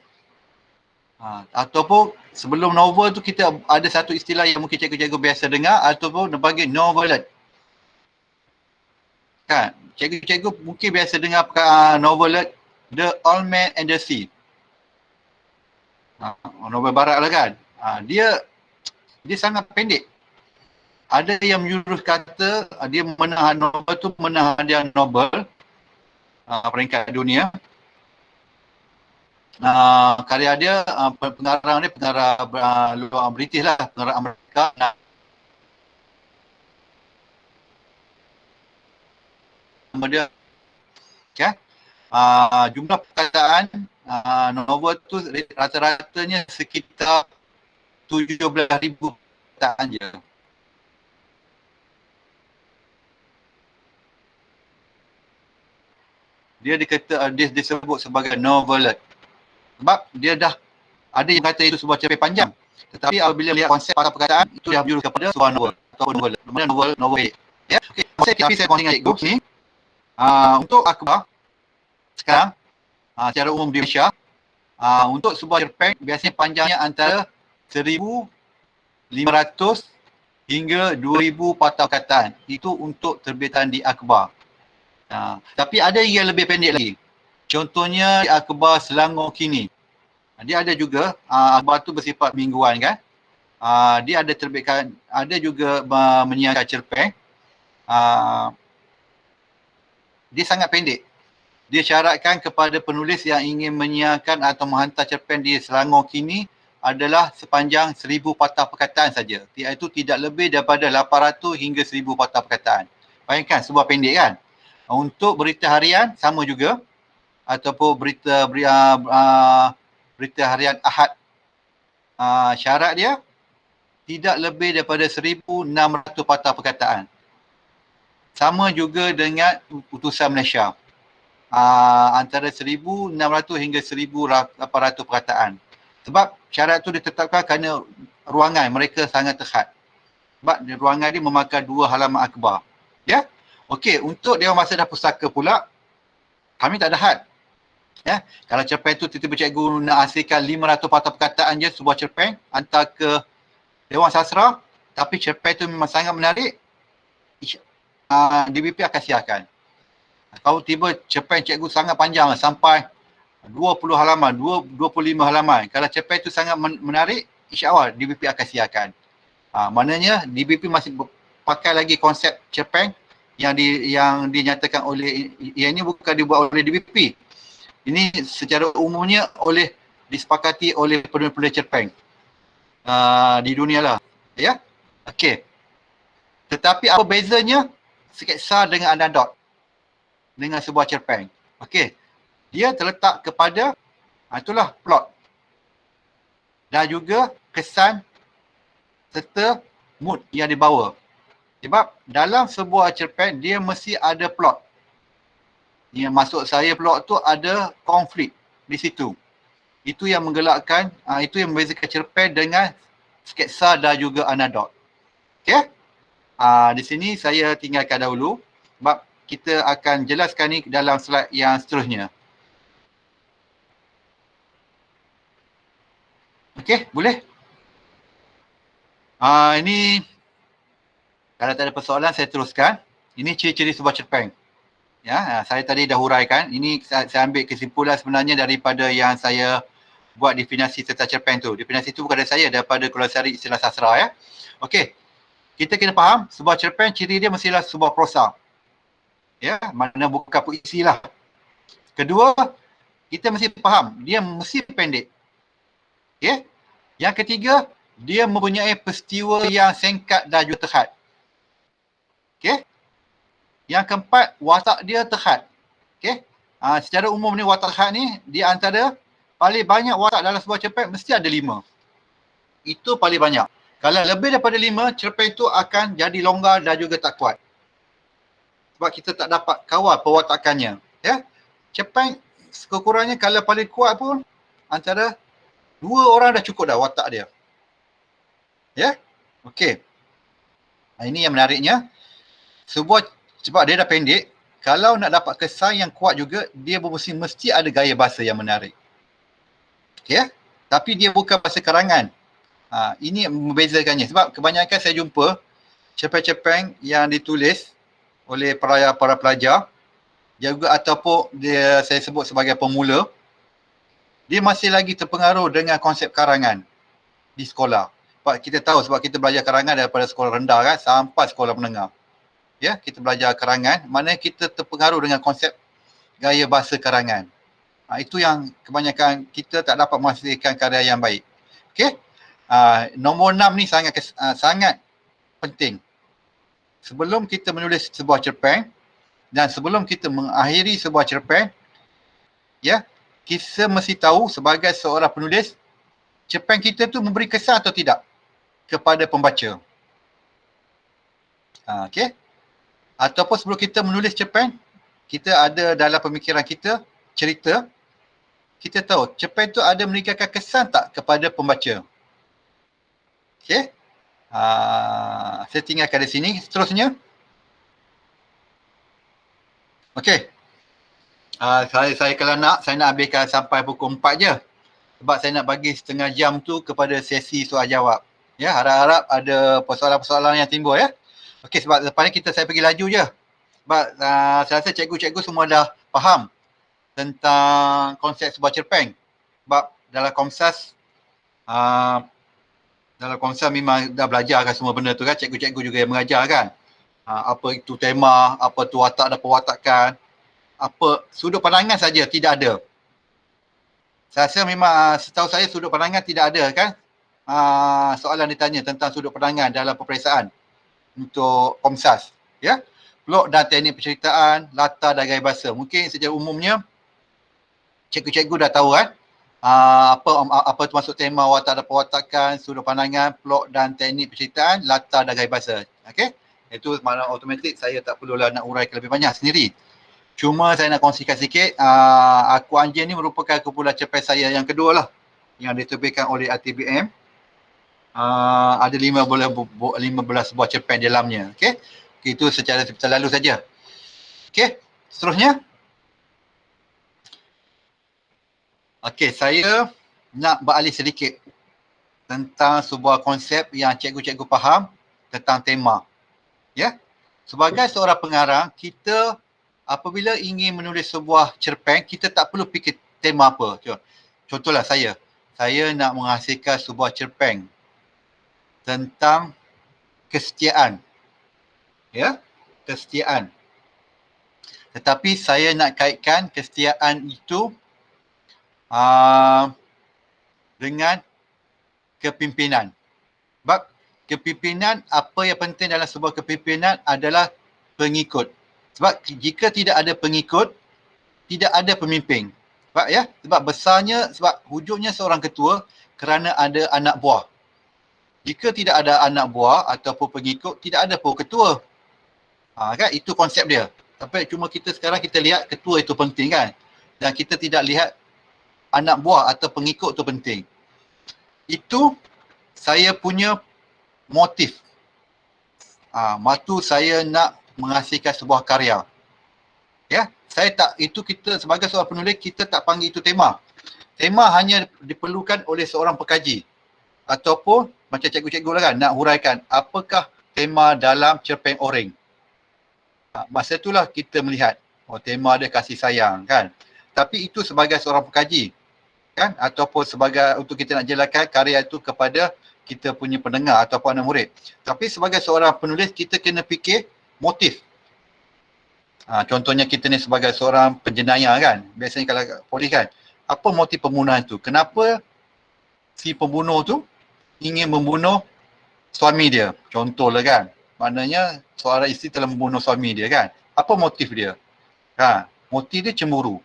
Ataupun sebelum novel tu kita ada satu istilah yang mungkin cikgu-cikgu biasa dengar, ataupun dipanggil novelette. Kan? Cikgu-cikgu mungkin biasa dengar novelette The Old Man and the Sea. Novel barat lah kan. Dia sangat pendek. Ada yang menyuruh kata dia menang novel tu, menang hadiah Nobel peringkat dunia. karya dia, pengarang dia pengarang luar British lah, pengarang Amerika. Nama dia, okay. Jumlah perkataan novel tu rata-ratanya sekitar 17,000 perkataan je. Dia disebut sebagai novelette. Sebab dia dah ada yang kata itu sebuah cerpen panjang. Tetapi apabila lihat konsep patah perkataan, itu dah berjurus kepada sebuah novel atau novel. Ya. Okey, tapi saya kongsi dengan cikgu ni. Untuk akhbar sekarang secara umum di Malaysia, untuk sebuah cerpen biasanya panjangnya antara 1,500 hingga 2,000 patah perkataan. Itu untuk terbitan di akhbar. Tapi ada yang lebih pendek lagi. Contohnya di akhbar Selangor Kini. Dia ada juga, akhbar tu bersifat mingguan kan. Dia ada terbitkan, ada juga menyiarkan cerpen. Dia sangat pendek. Dia syaratkan kepada penulis yang ingin menyiarkan atau menghantar cerpen di Selangor Kini adalah sepanjang 1,000 patah perkataan saja. Iaitu tidak lebih daripada 800 hingga 1,000 patah perkataan. Bayangkan sebuah pendek kan. Untuk berita harian sama juga, ataupun berita harian Ahad, syarat dia tidak lebih daripada 1,600 patah perkataan. Sama juga dengan Utusan Malaysia, antara 1,600 hingga 1,800 perkataan. Sebab syarat tu ditetapkan kerana ruangan mereka sangat terhad. Sebab ruangan dia memakan 2 halaman akhbar. Ya. Okey, untuk Dewan Bahasa dan Pustaka pula, kami tak ada had. Ya, kalau cerpen tu tiba-tiba cikgu nak hasilkan 500 patah perkataan je sebuah cerpen, hantar ke Dewan Sastra, tapi cerpen tu memang sangat menarik, DBP akan siarkan. Kalau tiba cerpen cikgu sangat panjang sampai 20 halaman, 25 halaman, kalau cerpen tu sangat menarik, insya-Allah DBP akan siarkan. Maknanya DBP masih pakai lagi konsep cerpen yang dinyatakan oleh, yang ini bukan dibuat oleh DBP. Ini secara umumnya disepakati oleh penulis cerpen di dunia lah. Ya. Okey. Tetapi apa bezanya sketsa dengan anekdot dengan sebuah cerpen? Okey. Dia terletak kepada itulah plot dan juga kesan serta mood yang dibawa. Sebab dalam sebuah cerpen dia mesti ada plot. Yang maksud saya plot tu ada konflik di situ. Itu yang menggelakkan, itu yang membezakan cerpen dengan sketsa dan juga anekdot. Okey? Di sini saya tinggalkan dahulu sebab kita akan jelaskan ni dalam slide yang seterusnya. Okey, boleh? Ini kalau tak ada persoalan saya teruskan. Ini ciri-ciri sebuah cerpen. Ya, saya tadi dah huraikan. Ini saya ambil kesimpulan sebenarnya daripada yang saya buat definisi tentang cerpen tu. Definisi tu bukan dari saya, daripada Glosari Istilah Sastra ya. Okey. Kita kena faham sebuah cerpen ciri dia mestilah sebuah prosa. Ya, mana bukan puisi lah. Kedua, kita mesti faham dia mesti pendek. Okey. Yang ketiga, dia mempunyai peristiwa yang singkat dan juga terhad. Okey. Yang keempat, watak dia terhad. Okey. Secara umum ni watak terhad ni di antara paling banyak watak dalam sebuah cerpen mesti ada 5. Itu paling banyak. Kalau lebih daripada 5, cerpen itu akan jadi longgar dan juga tak kuat. Sebab kita tak dapat kawal perwatakannya. Ya. Cerpen sekurang-kurangnya kalau paling kuat pun antara 2 orang dah cukup dah watak dia. Ya. Okey. Ini yang menariknya. Sebab dia dah pendek, kalau nak dapat kesan yang kuat juga, dia mesti ada gaya bahasa yang menarik. Okay? Tapi dia bukan bahasa karangan. Ini membezakannya. Sebab kebanyakan saya jumpa cerpen-cerpen yang ditulis oleh para pelajar, juga ataupun saya sebut sebagai pemula, dia masih lagi terpengaruh dengan konsep karangan di sekolah. Sebab kita tahu, sebab kita belajar karangan daripada sekolah rendah kan, sampai sekolah menengah. Ya, kita belajar karangan, mana kita terpengaruh dengan konsep gaya bahasa karangan. Itu yang kebanyakan kita tak dapat menghasilkan karya yang baik. Okey. Nombor 6 ni sangat penting. Sebelum kita menulis sebuah cerpen dan sebelum kita mengakhiri sebuah cerpen, ya, kita mesti tahu sebagai seorang penulis, cerpen kita tu memberi kesan atau tidak kepada pembaca. Okey. Ataupun sebelum kita menulis cerpen, kita ada dalam pemikiran kita cerita, kita tahu cerpen tu ada meninggalkan kesan tak kepada pembaca. Okey. Saya tinggalkan di sini. Seterusnya. Okey. Saya kalau saya nak habiskan sampai pukul 4 je. Sebab saya nak bagi setengah jam tu kepada sesi soal jawab. Ya, harap-harap ada persoalan-persoalan yang timbul ya. Okey, sebab lepas ni saya pergi laju je. Sebab saya rasa cikgu-cikgu semua dah faham tentang konsep sebuah cerpen. Sebab dalam Komsas memang dah belajarkan semua benda tu kan. Cikgu-cikgu juga yang mengajar kan. Apa itu tema, apa tu watak dan perwatakan, apa sudut pandangan saja tidak ada. Saya rasa memang setahu saya sudut pandangan tidak ada kan. Soalan ditanya tentang sudut pandangan dalam peperiksaan untuk Komsas. Ya. Plot dan teknik penceritaan, latar dan gaya bahasa. Mungkin secara umumnya cikgu-cikgu dah tahu kan. Apa tu masuk tema, watak dan perwatakan, sudut pandangan, plot dan teknik penceritaan, latar dan gaya bahasa. Okey. Itu makna automatik saya tak perlulah nak uraikan lebih banyak sendiri. Cuma saya nak kongsikan sikit, Aku Anjing ni merupakan kumpulan cerpen saya yang kedua lah yang diterbitkan oleh RTBM. Ada 15 buah cerpen di dalamnya. Okey. Itu secara lalu saja. Okey, seterusnya. Okey, saya nak beralih sedikit tentang sebuah konsep yang cikgu-cikgu faham tentang tema. Ya. Sebagai seorang pengarang, kita apabila ingin menulis sebuah cerpen, kita tak perlu fikir tema apa. Contohlah saya nak menghasilkan sebuah cerpen tentang kesetiaan. Ya, kesetiaan. Tetapi saya nak kaitkan kesetiaan itu dengan kepimpinan. Sebab kepimpinan, apa yang penting dalam sebuah kepimpinan adalah pengikut. Sebab jika tidak ada pengikut, tidak ada pemimpin. Sebab besarnya, sebab wujudnya seorang ketua kerana ada anak buah. Jika tidak ada anak buah ataupun pengikut, tidak ada pun ketua. Kan? Itu konsep dia. Tapi cuma sekarang kita lihat ketua itu penting kan. Dan kita tidak lihat anak buah atau pengikut itu penting. Itu saya punya motif. Matu saya nak menghasilkan sebuah karya. Ya, kita sebagai seorang penulis, kita tak panggil itu tema. Tema hanya diperlukan oleh seorang pekaji. Ataupun macam cikgu-cikgu lah kan, nak huraikan apakah tema dalam cerpen Oreng. Masa itulah kita melihat, tema dia kasih sayang kan. Tapi itu sebagai seorang pekaji kan, ataupun sebagai untuk kita nak jelaskan karya itu kepada kita punya pendengar ataupun anak murid. Tapi sebagai seorang penulis, kita kena fikir motif. Contohnya kita ni sebagai seorang penjenayah kan, biasanya kalau polis kan, apa motif pembunuhan tu? Kenapa si pembunuh tu ingin membunuh suami dia? Contohlah kan, maknanya seorang isteri telah membunuh suami dia kan. Apa motif dia? Motif dia cemburu.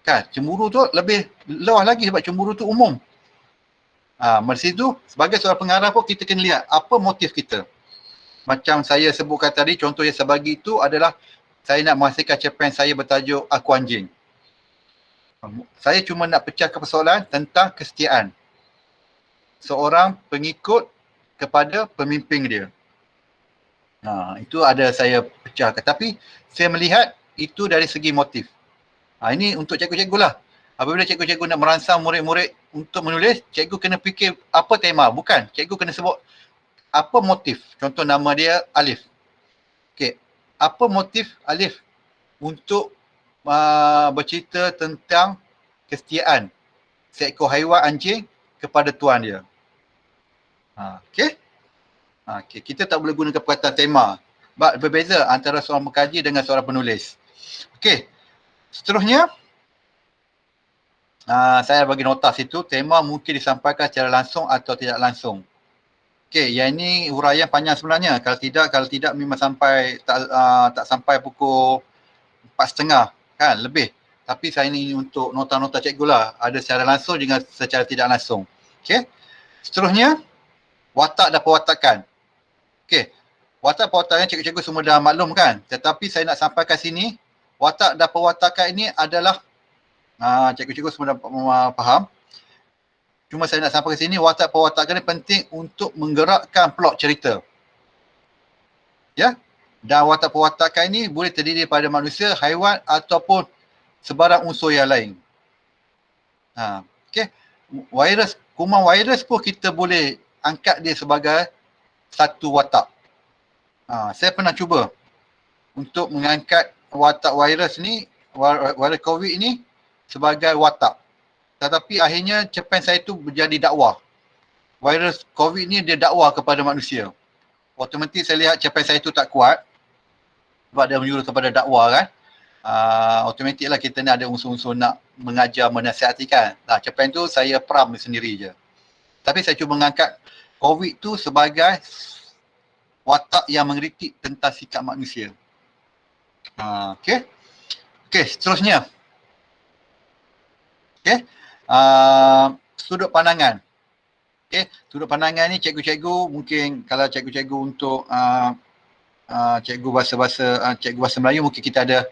Kan, cemburu tu lebih luas lagi sebab cemburu tu umum. Dari situ, sebagai seorang pengarang pun kita kena lihat apa motif kita. Macam saya sebutkan tadi, contoh yang saya bagi itu adalah saya nak menghasilkan cerpen saya bertajuk Aku Anjing. Saya cuma nak pecahkan persoalan tentang kesetiaan seorang pengikut kepada pemimpin dia. Itu ada saya pecahkan. Tapi saya melihat itu dari segi motif. Ini untuk cikgu-cikgu lah. Apabila cikgu-cikgu nak merangsang murid-murid untuk menulis, cikgu kena fikir apa tema. Bukan, cikgu kena sebut apa motif. Contoh nama dia Alif. Okey, apa motif Alif untuk bercerita tentang kesetiaan seekor haiwan anjing kepada tuan dia. Okey. Kita tak boleh gunakan perkataan tema. Sebab berbeza antara seorang pengkaji dengan seorang penulis. Okey. Seterusnya, saya bagi nota situ, tema mungkin disampaikan secara langsung atau tidak langsung. Okey, yang ini huraian panjang sebenarnya. Kalau tidak memang sampai tak sampai pukul 4.30 kan, lebih. Tapi saya ini untuk nota-nota cikgu lah. Ada secara langsung dengan secara tidak langsung. Okey. Seterusnya, watak dan perwatakan. Okey. Watak perwatakan cikgu-cikgu semua dah maklum kan. Tetapi saya nak sampaikan sini, watak dan perwatakan ini adalah cikgu-cikgu semua dah faham. Cuma saya nak sampai ke sini, watak perwatakan ini penting untuk menggerakkan plot cerita. Ya. Dan watak perwatakan ini boleh terdiri daripada manusia, haiwan ataupun sebarang unsur yang lain. Okey. Kuman virus pun kita boleh angkat dia sebagai satu watak. Saya pernah cuba untuk mengangkat watak virus ni, virus COVID ni sebagai watak. Tetapi akhirnya cerpen saya tu menjadi dakwah. Virus COVID ni dia dakwah kepada manusia. Otomatik saya lihat cerpen saya tu tak kuat sebab dia menyuruh kepada dakwah kan. Otomatik lah kita ni ada unsur-unsur nak mengajar, menasihati kan. Cerpen tu saya peram sendiri je. Tapi saya cuba mengangkat COVID tu sebagai watak yang mengkritik tentang sikap manusia. Okey. Okey, seterusnya. Okey. Sudut pandangan. Okey, sudut pandangan ni cikgu-cikgu mungkin kalau cikgu-cikgu untuk cikgu bahasa Melayu mungkin kita ada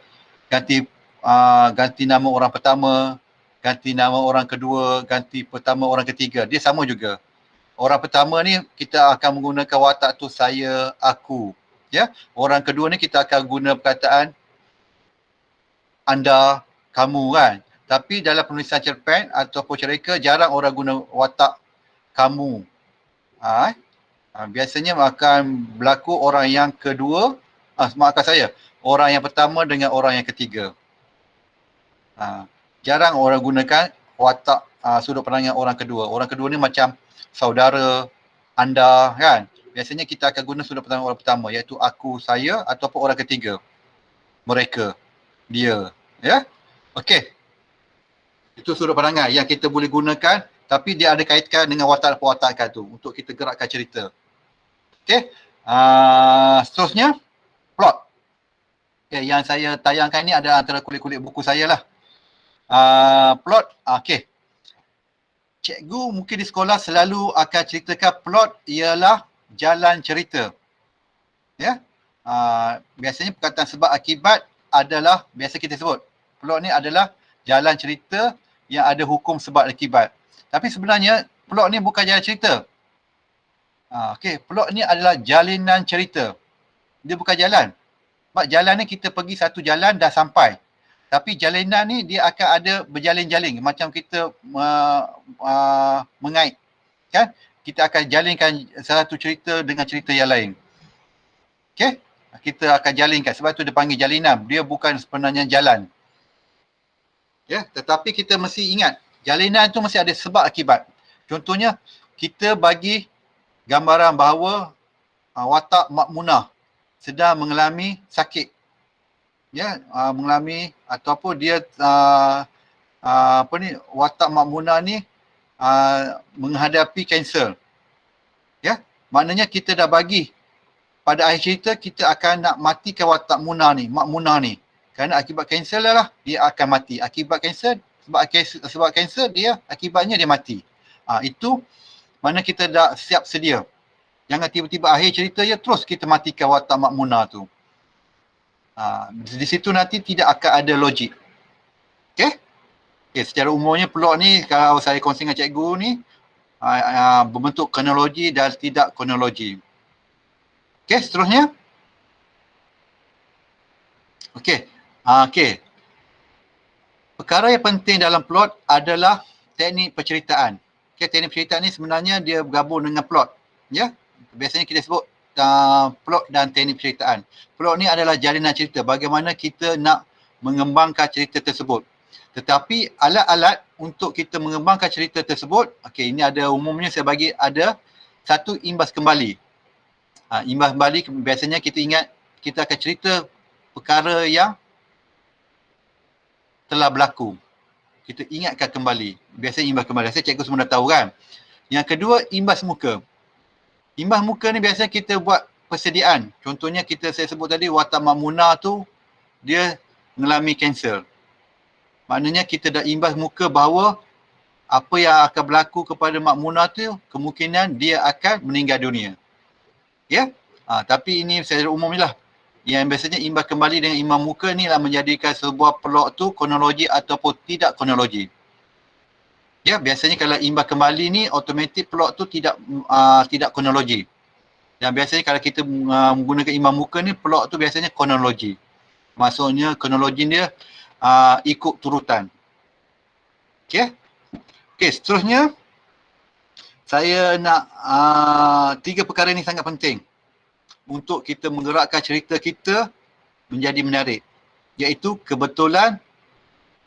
ganti nama orang pertama, ganti nama orang kedua, ganti pertama orang ketiga. Dia sama juga. Orang pertama ni kita akan menggunakan watak tu saya, aku. Ya. Orang kedua ni kita akan guna perkataan anda, kamu kan. Tapi dalam penulisan cerpen ataupun cerita jarang orang guna watak kamu. Biasanya akan berlaku orang yang kedua, maafkan saya, orang yang pertama dengan orang yang ketiga. Jarang orang gunakan watak sudut pandangan orang kedua. Orang kedua ni macam saudara, anda kan. Biasanya kita akan guna sudut pandangan orang pertama iaitu aku, saya ataupun orang ketiga. Mereka, dia. Ya? Okey. Itu sudut pandangan yang kita boleh gunakan tapi dia ada kaitkan dengan watak dan perwatakan tu untuk kita gerakkan cerita. Okey. Seterusnya, plot. Okay, yang saya tayangkan ni ada antara kulit-kulit buku saya lah. Plot, okey. Cikgu mungkin di sekolah selalu akan ceritakan plot ialah jalan cerita. Ya. Biasanya perkataan sebab akibat adalah biasa kita sebut. Plot ni adalah jalan cerita yang ada hukum sebab akibat. Tapi sebenarnya plot ni bukan jalan cerita. Okey, plot ni adalah jalinan cerita. Dia bukan jalan. Sebab jalan ni kita pergi satu jalan dah sampai. Tapi jalinan ni dia akan ada berjalin-jalin macam kita mengait. Kan? Kita akan jalinkan satu cerita dengan cerita yang lain. Okey? Kita akan jalinkan sebab tu dia panggil jalinan. Dia bukan sebenarnya jalan. Ya, tetapi kita mesti ingat jalinan tu mesti ada sebab akibat. Contohnya kita bagi gambaran bahawa watak Mak Munah sedang mengalami sakit. Ya, mengalami ataupun dia watak Mak Munah ni menghadapi kanser. Ya, maknanya kita dah bagi pada akhir cerita kita akan nak matikan watak Munah ni, Mak Munah ni. Kerana akibat kanser lah dia akan mati. Akibat kanser, sebab kanser dia akibatnya dia mati. Itu mana kita dah siap sedia. Jangan tiba-tiba akhir cerita ya terus kita matikan watak Mak Munah tu. Di situ nanti tidak akan ada logik. Okey? Okay, secara umumnya plot ni kalau saya kongsi dengan cikgu ni berbentuk kronologi dan tidak kronologi. Okey, seterusnya. Okey. Okey. Perkara yang penting dalam plot adalah teknik penceritaan. Okey, teknik penceritaan ni sebenarnya dia bergabung dengan plot. Ya. Biasanya kita sebut plot dan teknik penceritaan. Plot ni adalah jalinan cerita. Bagaimana kita nak mengembangkan cerita tersebut. Tetapi alat-alat untuk kita mengembangkan cerita tersebut, okey, ini ada umumnya saya bagi ada satu imbas kembali. Imbas kembali biasanya kita ingat kita akan cerita perkara yang telah berlaku. Kita ingatkan kembali. Biasanya imbas kembali. Saya cikgu semua dah tahu kan. Yang kedua, imbas muka. Imbas muka ni biasanya kita buat persediaan. Contohnya saya sebut tadi watak Mak Munah tu dia mengalami kanser. Maknanya kita dah imbas muka bahawa apa yang akan berlaku kepada Mak Munah tu kemungkinan dia akan meninggal dunia. Ya? Tapi ini secara umum ni lah. Yang biasanya imbas kembali dengan imbas muka ni lah menjadikan sebuah plot tu kronologi ataupun tidak kronologi. Ya, biasanya kalau imbas kembali ni automatik plot tu tidak kronologi. Dan biasanya kalau kita menggunakan imbas muka ni plot tu biasanya kronologi. Maksudnya kronologi dia ikut turutan. Okey. Okey, seterusnya saya nak 3 perkara ni sangat penting untuk kita menggerakkan cerita kita menjadi menarik, iaitu kebetulan,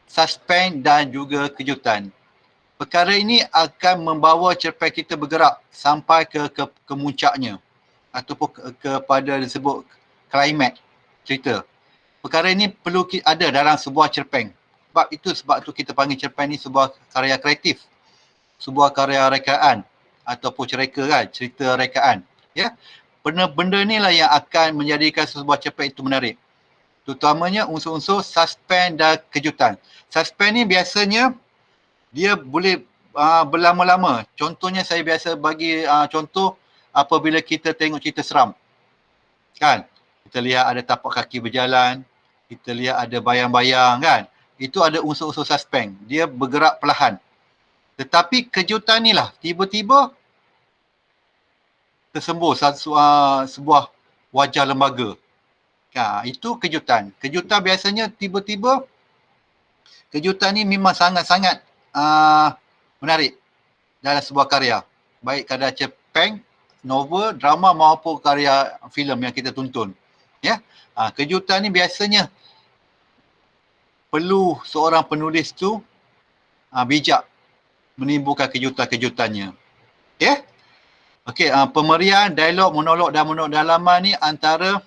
suspens dan juga kejutan. Perkara ini akan membawa cerpen kita bergerak sampai ke muncaknya ataupun kepada disebut klimaks cerita. Perkara ini perlu ada dalam sebuah cerpen. Sebab itu kita panggil cerpen ni sebuah karya kreatif, sebuah karya rekaan ataupun cerita rekaan. Ya, benda-benda inilah yang akan menjadikan sebuah cerpen itu menarik. Terutamanya unsur-unsur suspens dan kejutan. Suspens ni biasanya dia boleh berlama-lama. Contohnya saya biasa bagi contoh apabila kita tengok cerita seram. Kan? Kita lihat ada tapak kaki berjalan, kita lihat ada bayang-bayang kan. Itu ada unsur-unsur suspens. Dia bergerak perlahan. Tetapi kejutan ni lah tiba-tiba tersembur sebuah wajah lembaga. Itu kejutan. Kejutan biasanya tiba-tiba kejutan ni memang sangat-sangat menarik dalam sebuah karya. Baik kadar cerpen, novel, drama maupun karya filem yang kita tonton. Ya. Kejutan ni biasanya perlu seorang penulis tu bijak menimbulkan kejutan-kejutannya. Okey? Okey, pemberian dialog, monolog dan monolog dalaman ni antara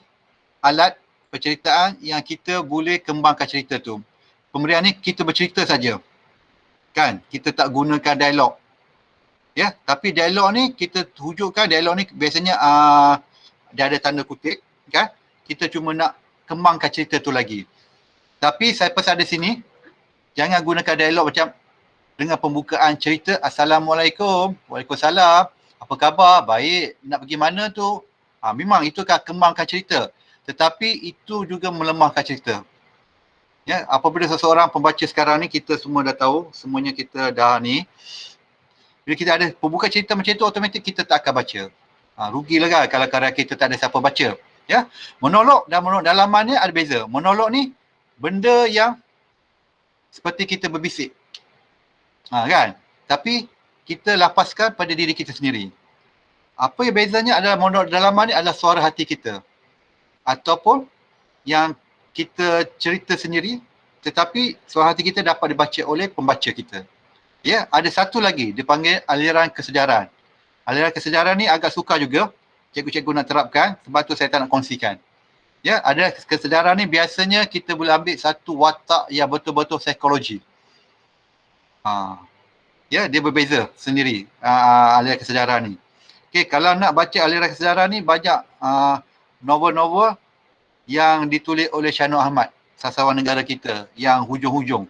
alat penceritaan yang kita boleh kembangkan cerita tu. Pemberian ni kita bercerita saja. Kan? Kita tak gunakan dialog. Ya, tapi dialog ni kita hujukkan dialog ni biasanya dia ada tanda kutip, kan? Kita cuma nak kembangkan cerita tu lagi. Tapi saya pesan di sini, jangan gunakan dialog macam dengan pembukaan cerita, Assalamualaikum, Waalaikumsalam, apa khabar, baik, nak pergi mana tu? Memang itu akan kembangkan cerita. Tetapi itu juga melemahkan cerita. Ya, apabila seseorang pembaca sekarang ni, kita semua dah tahu, semuanya kita dah ni, bila kita ada pembuka cerita macam itu, automatik kita tak akan baca. Rugilah kan kalau karya kita tak ada siapa baca. Ya, monolog dan monolog dalaman ni ada beza. Monolog ni benda yang seperti kita berbisik. Kan? Tapi kita lapaskan pada diri kita sendiri. Apa yang bezanya adalah monolog dalaman ni adalah suara hati kita. Ataupun yang kita cerita sendiri tetapi suara hati kita dapat dibaca oleh pembaca kita. Ya, ada satu lagi dipanggil aliran kesedaran. Aliran kesedaran ni agak sukar juga cikgu-cikgu nak terapkan, sebab tu saya tak nak kongsikan. Ya, ada kesedaran ni biasanya kita boleh ambil satu watak yang betul-betul psikologi. Ya, dia berbeza sendiri aliran kesedaran ni. Okey, kalau nak baca aliran kesedaran ni banyak novel-novel yang ditulis oleh Syahno Ahmad, sastrawan negara kita yang hujung-hujung.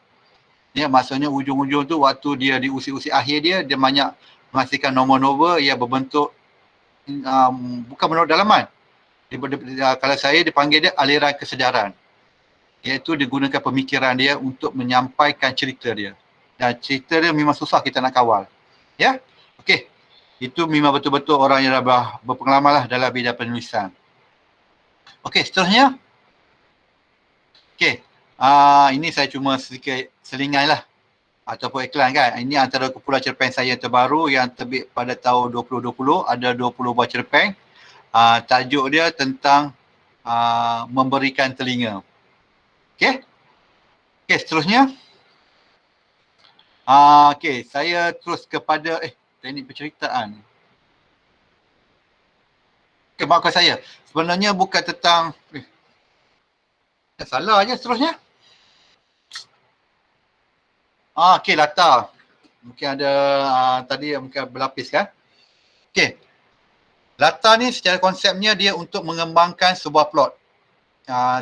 Ya, maksudnya hujung-hujung tu waktu dia di usia-usia akhir dia banyak menghasilkan novel-novel yang berbentuk bukan menurut dalaman. Kalau saya dipanggil dia aliran kesedaran. Iaitu digunakan pemikiran dia untuk menyampaikan cerita dia. Dan cerita dia memang susah kita nak kawal. Ya? Okey. Itu memang betul-betul orang yang dah berpengalaman lah dalam bidang penulisan. Okey, seterusnya. Okey. Ini saya cuma sedikit selingan lah ataupun iklan kan. Ini antara kumpulan cerpen saya terbaru yang terbit pada tahun 2020. Ada 20 buah cerpen. Tajuk dia tentang memberikan telinga. Okey. Okey, seterusnya. Okey, saya terus kepada teknik penceritaan. Okey, maafkan saya. Sebenarnya bukan tentang salah je seterusnya. Okey, latar. Mungkin ada tadi mungkin berlapis kan. Okey. Latar ni secara konsepnya dia untuk mengembangkan sebuah plot.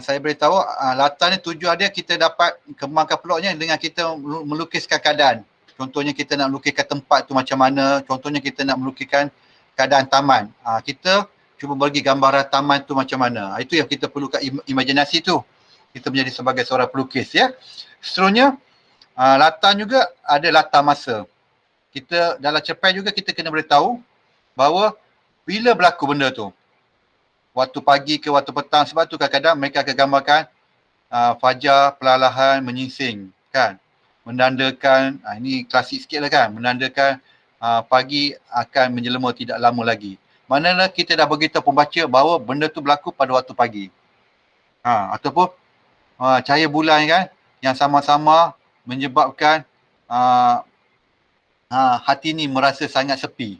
Saya beritahu latar ni tujuan dia kita dapat kembangkan plotnya dengan kita melukiskan keadaan. Contohnya kita nak melukiskan tempat tu macam mana, contohnya kita nak melukiskan keadaan taman. Kita cuba bagi gambaran taman tu macam mana. Itu yang kita perlukan imajinasi tu. Kita menjadi sebagai seorang pelukis ya. Seterusnya latar juga ada latar masa. Kita dalam cerpen juga kita kena beritahu bahawa bila berlaku benda tu. Waktu pagi ke waktu petang, sebab tu kadang-kadang mereka akan gambarkan fajar perlahan menyingsing kan. Menandakan, ini klasik sikit lah kan, menandakan pagi akan menjelma tidak lama lagi. Manakala kita dah beritahu pembaca bahawa benda tu berlaku pada waktu pagi. Ataupun cahaya bulan kan yang sama-sama menyebabkan hati ni merasa sangat sepi.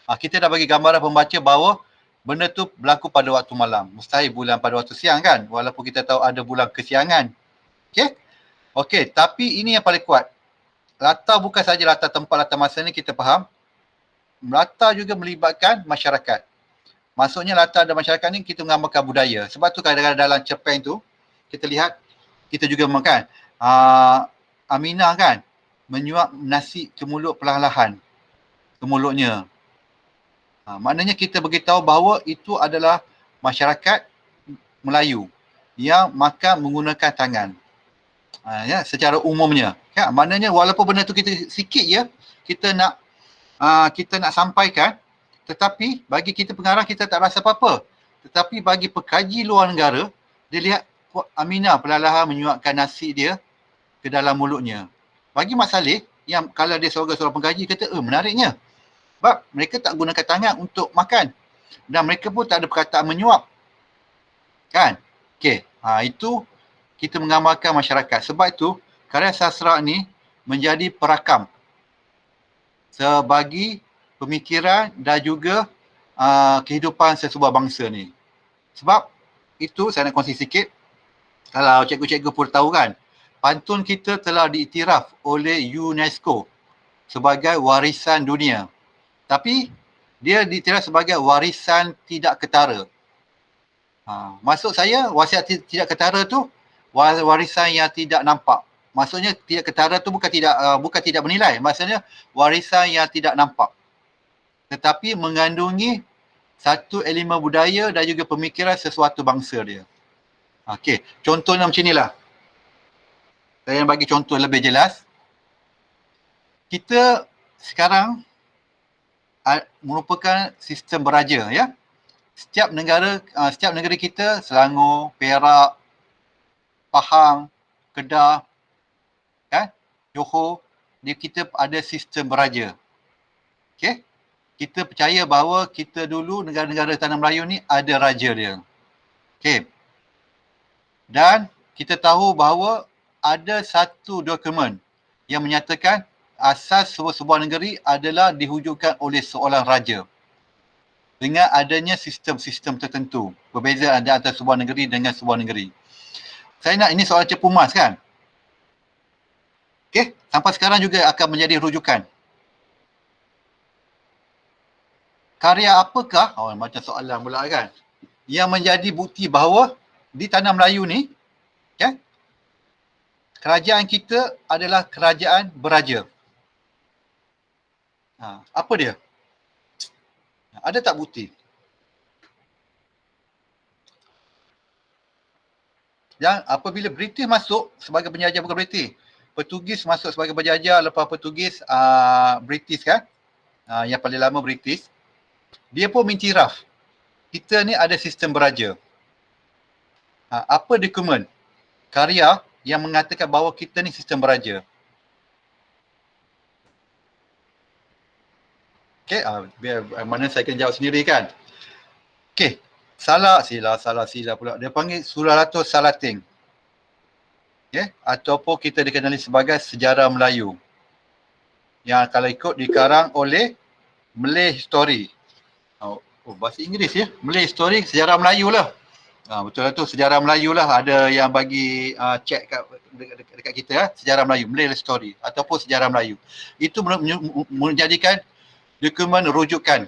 Kita dah bagi gambaran pembaca bahawa benda tu berlaku pada waktu malam. Mustahil bulan pada waktu siang kan, walaupun kita tahu ada bulan kesiangan. Okey, tapi ini yang paling kuat. Latar bukan saja latar tempat, latar masa ni kita faham. Latar juga melibatkan masyarakat. Maksudnya latar dan masyarakat ni kita menggambarkan budaya. Sebab tu kadang-kadang dalam cerpen tu kita lihat, kita juga makan Aminah kan menyuap nasi ke mulut perlahan-lahan ke mulutnya. Maknanya kita beritahu bahawa itu adalah masyarakat Melayu yang makan menggunakan tangan. Ya, secara umumnya. Ya, maknanya walaupun benda tu kita sikit je kita nak sampaikan, tetapi bagi kita pengarang kita tak rasa apa-apa. Tetapi bagi pekaji luar negara, dia lihat Aminah perlahan-lahan menyuapkan nasi dia ke dalam mulutnya. Bagi Mak Saleh, yang kalau dia seorang pengkaji kata, menariknya. Sebab mereka tak gunakan tangan untuk makan. Dan mereka pun tak ada perkataan menyuap. Kan? Okey. Itu kita menggambarkan masyarakat. Sebab itu, karya sastra ni menjadi perakam sebagi pemikiran dan juga kehidupan sesebuah bangsa ni. Sebab itu saya nak kongsi sikit. Kalau cikgu-cikgu pun tahu kan, pantun kita telah diiktiraf oleh UNESCO sebagai warisan dunia. Tapi dia diiktiraf sebagai warisan tidak ketara. Maksud saya warisan tidak ketara tu warisan yang tidak nampak. Maksudnya tidak ketara tu bukan tidak bernilai. Maksudnya warisan yang tidak nampak. Tetapi mengandungi satu elemen budaya dan juga pemikiran sesuatu bangsa dia. Okey, contohnya macam inilah. Saya bagi contoh lebih jelas. Kita sekarang merupakan sistem beraja ya. Setiap negara kita, Selangor, Perak, Pahang, Kedah, kan, Johor, kita ada sistem beraja. Okey. Kita percaya bahawa kita dulu negara-negara tanah Melayu ni ada raja dia. Okey. Dan kita tahu bahawa ada satu dokumen yang menyatakan asas sebuah negeri adalah dihujukkan oleh seorang raja dengan adanya sistem-sistem tertentu. Berbeza antara sebuah negeri dengan sebuah negeri. Saya nak, ini soal cepu mas kan? Okey, sampai sekarang juga akan menjadi rujukan. Karya apakah, macam soalan pula kan, yang menjadi bukti bahawa di tanah Melayu ni, okay, kerajaan kita adalah kerajaan beraja. Apa dia? Ada tak bukti? Dan apabila British masuk sebagai penjajah, bukan British, Portugis masuk sebagai penjajah, lepas Portugis British kan, yang paling lama British, dia pun mengiktiraf kita ni ada sistem beraja. Apa dokumen karya yang mengatakan bahawa kita ni sistem beraja? Okey, biar mana saya akan jawab sendiri kan. Okey, salah sila pula. Dia panggil Sulalatul Salating. Okey, ataupun kita dikenali sebagai sejarah Melayu. Yang kalau ikut dikarang oleh Malay History. Bahasa Inggeris ya. Malay History, sejarah Melayu lah. Betul lah tu, sejarah Melayu lah. Ada yang bagi check kat dekat kita, sejarah Melayu, Malay Story ataupun sejarah Melayu. Itu menjadikan dokumen rujukan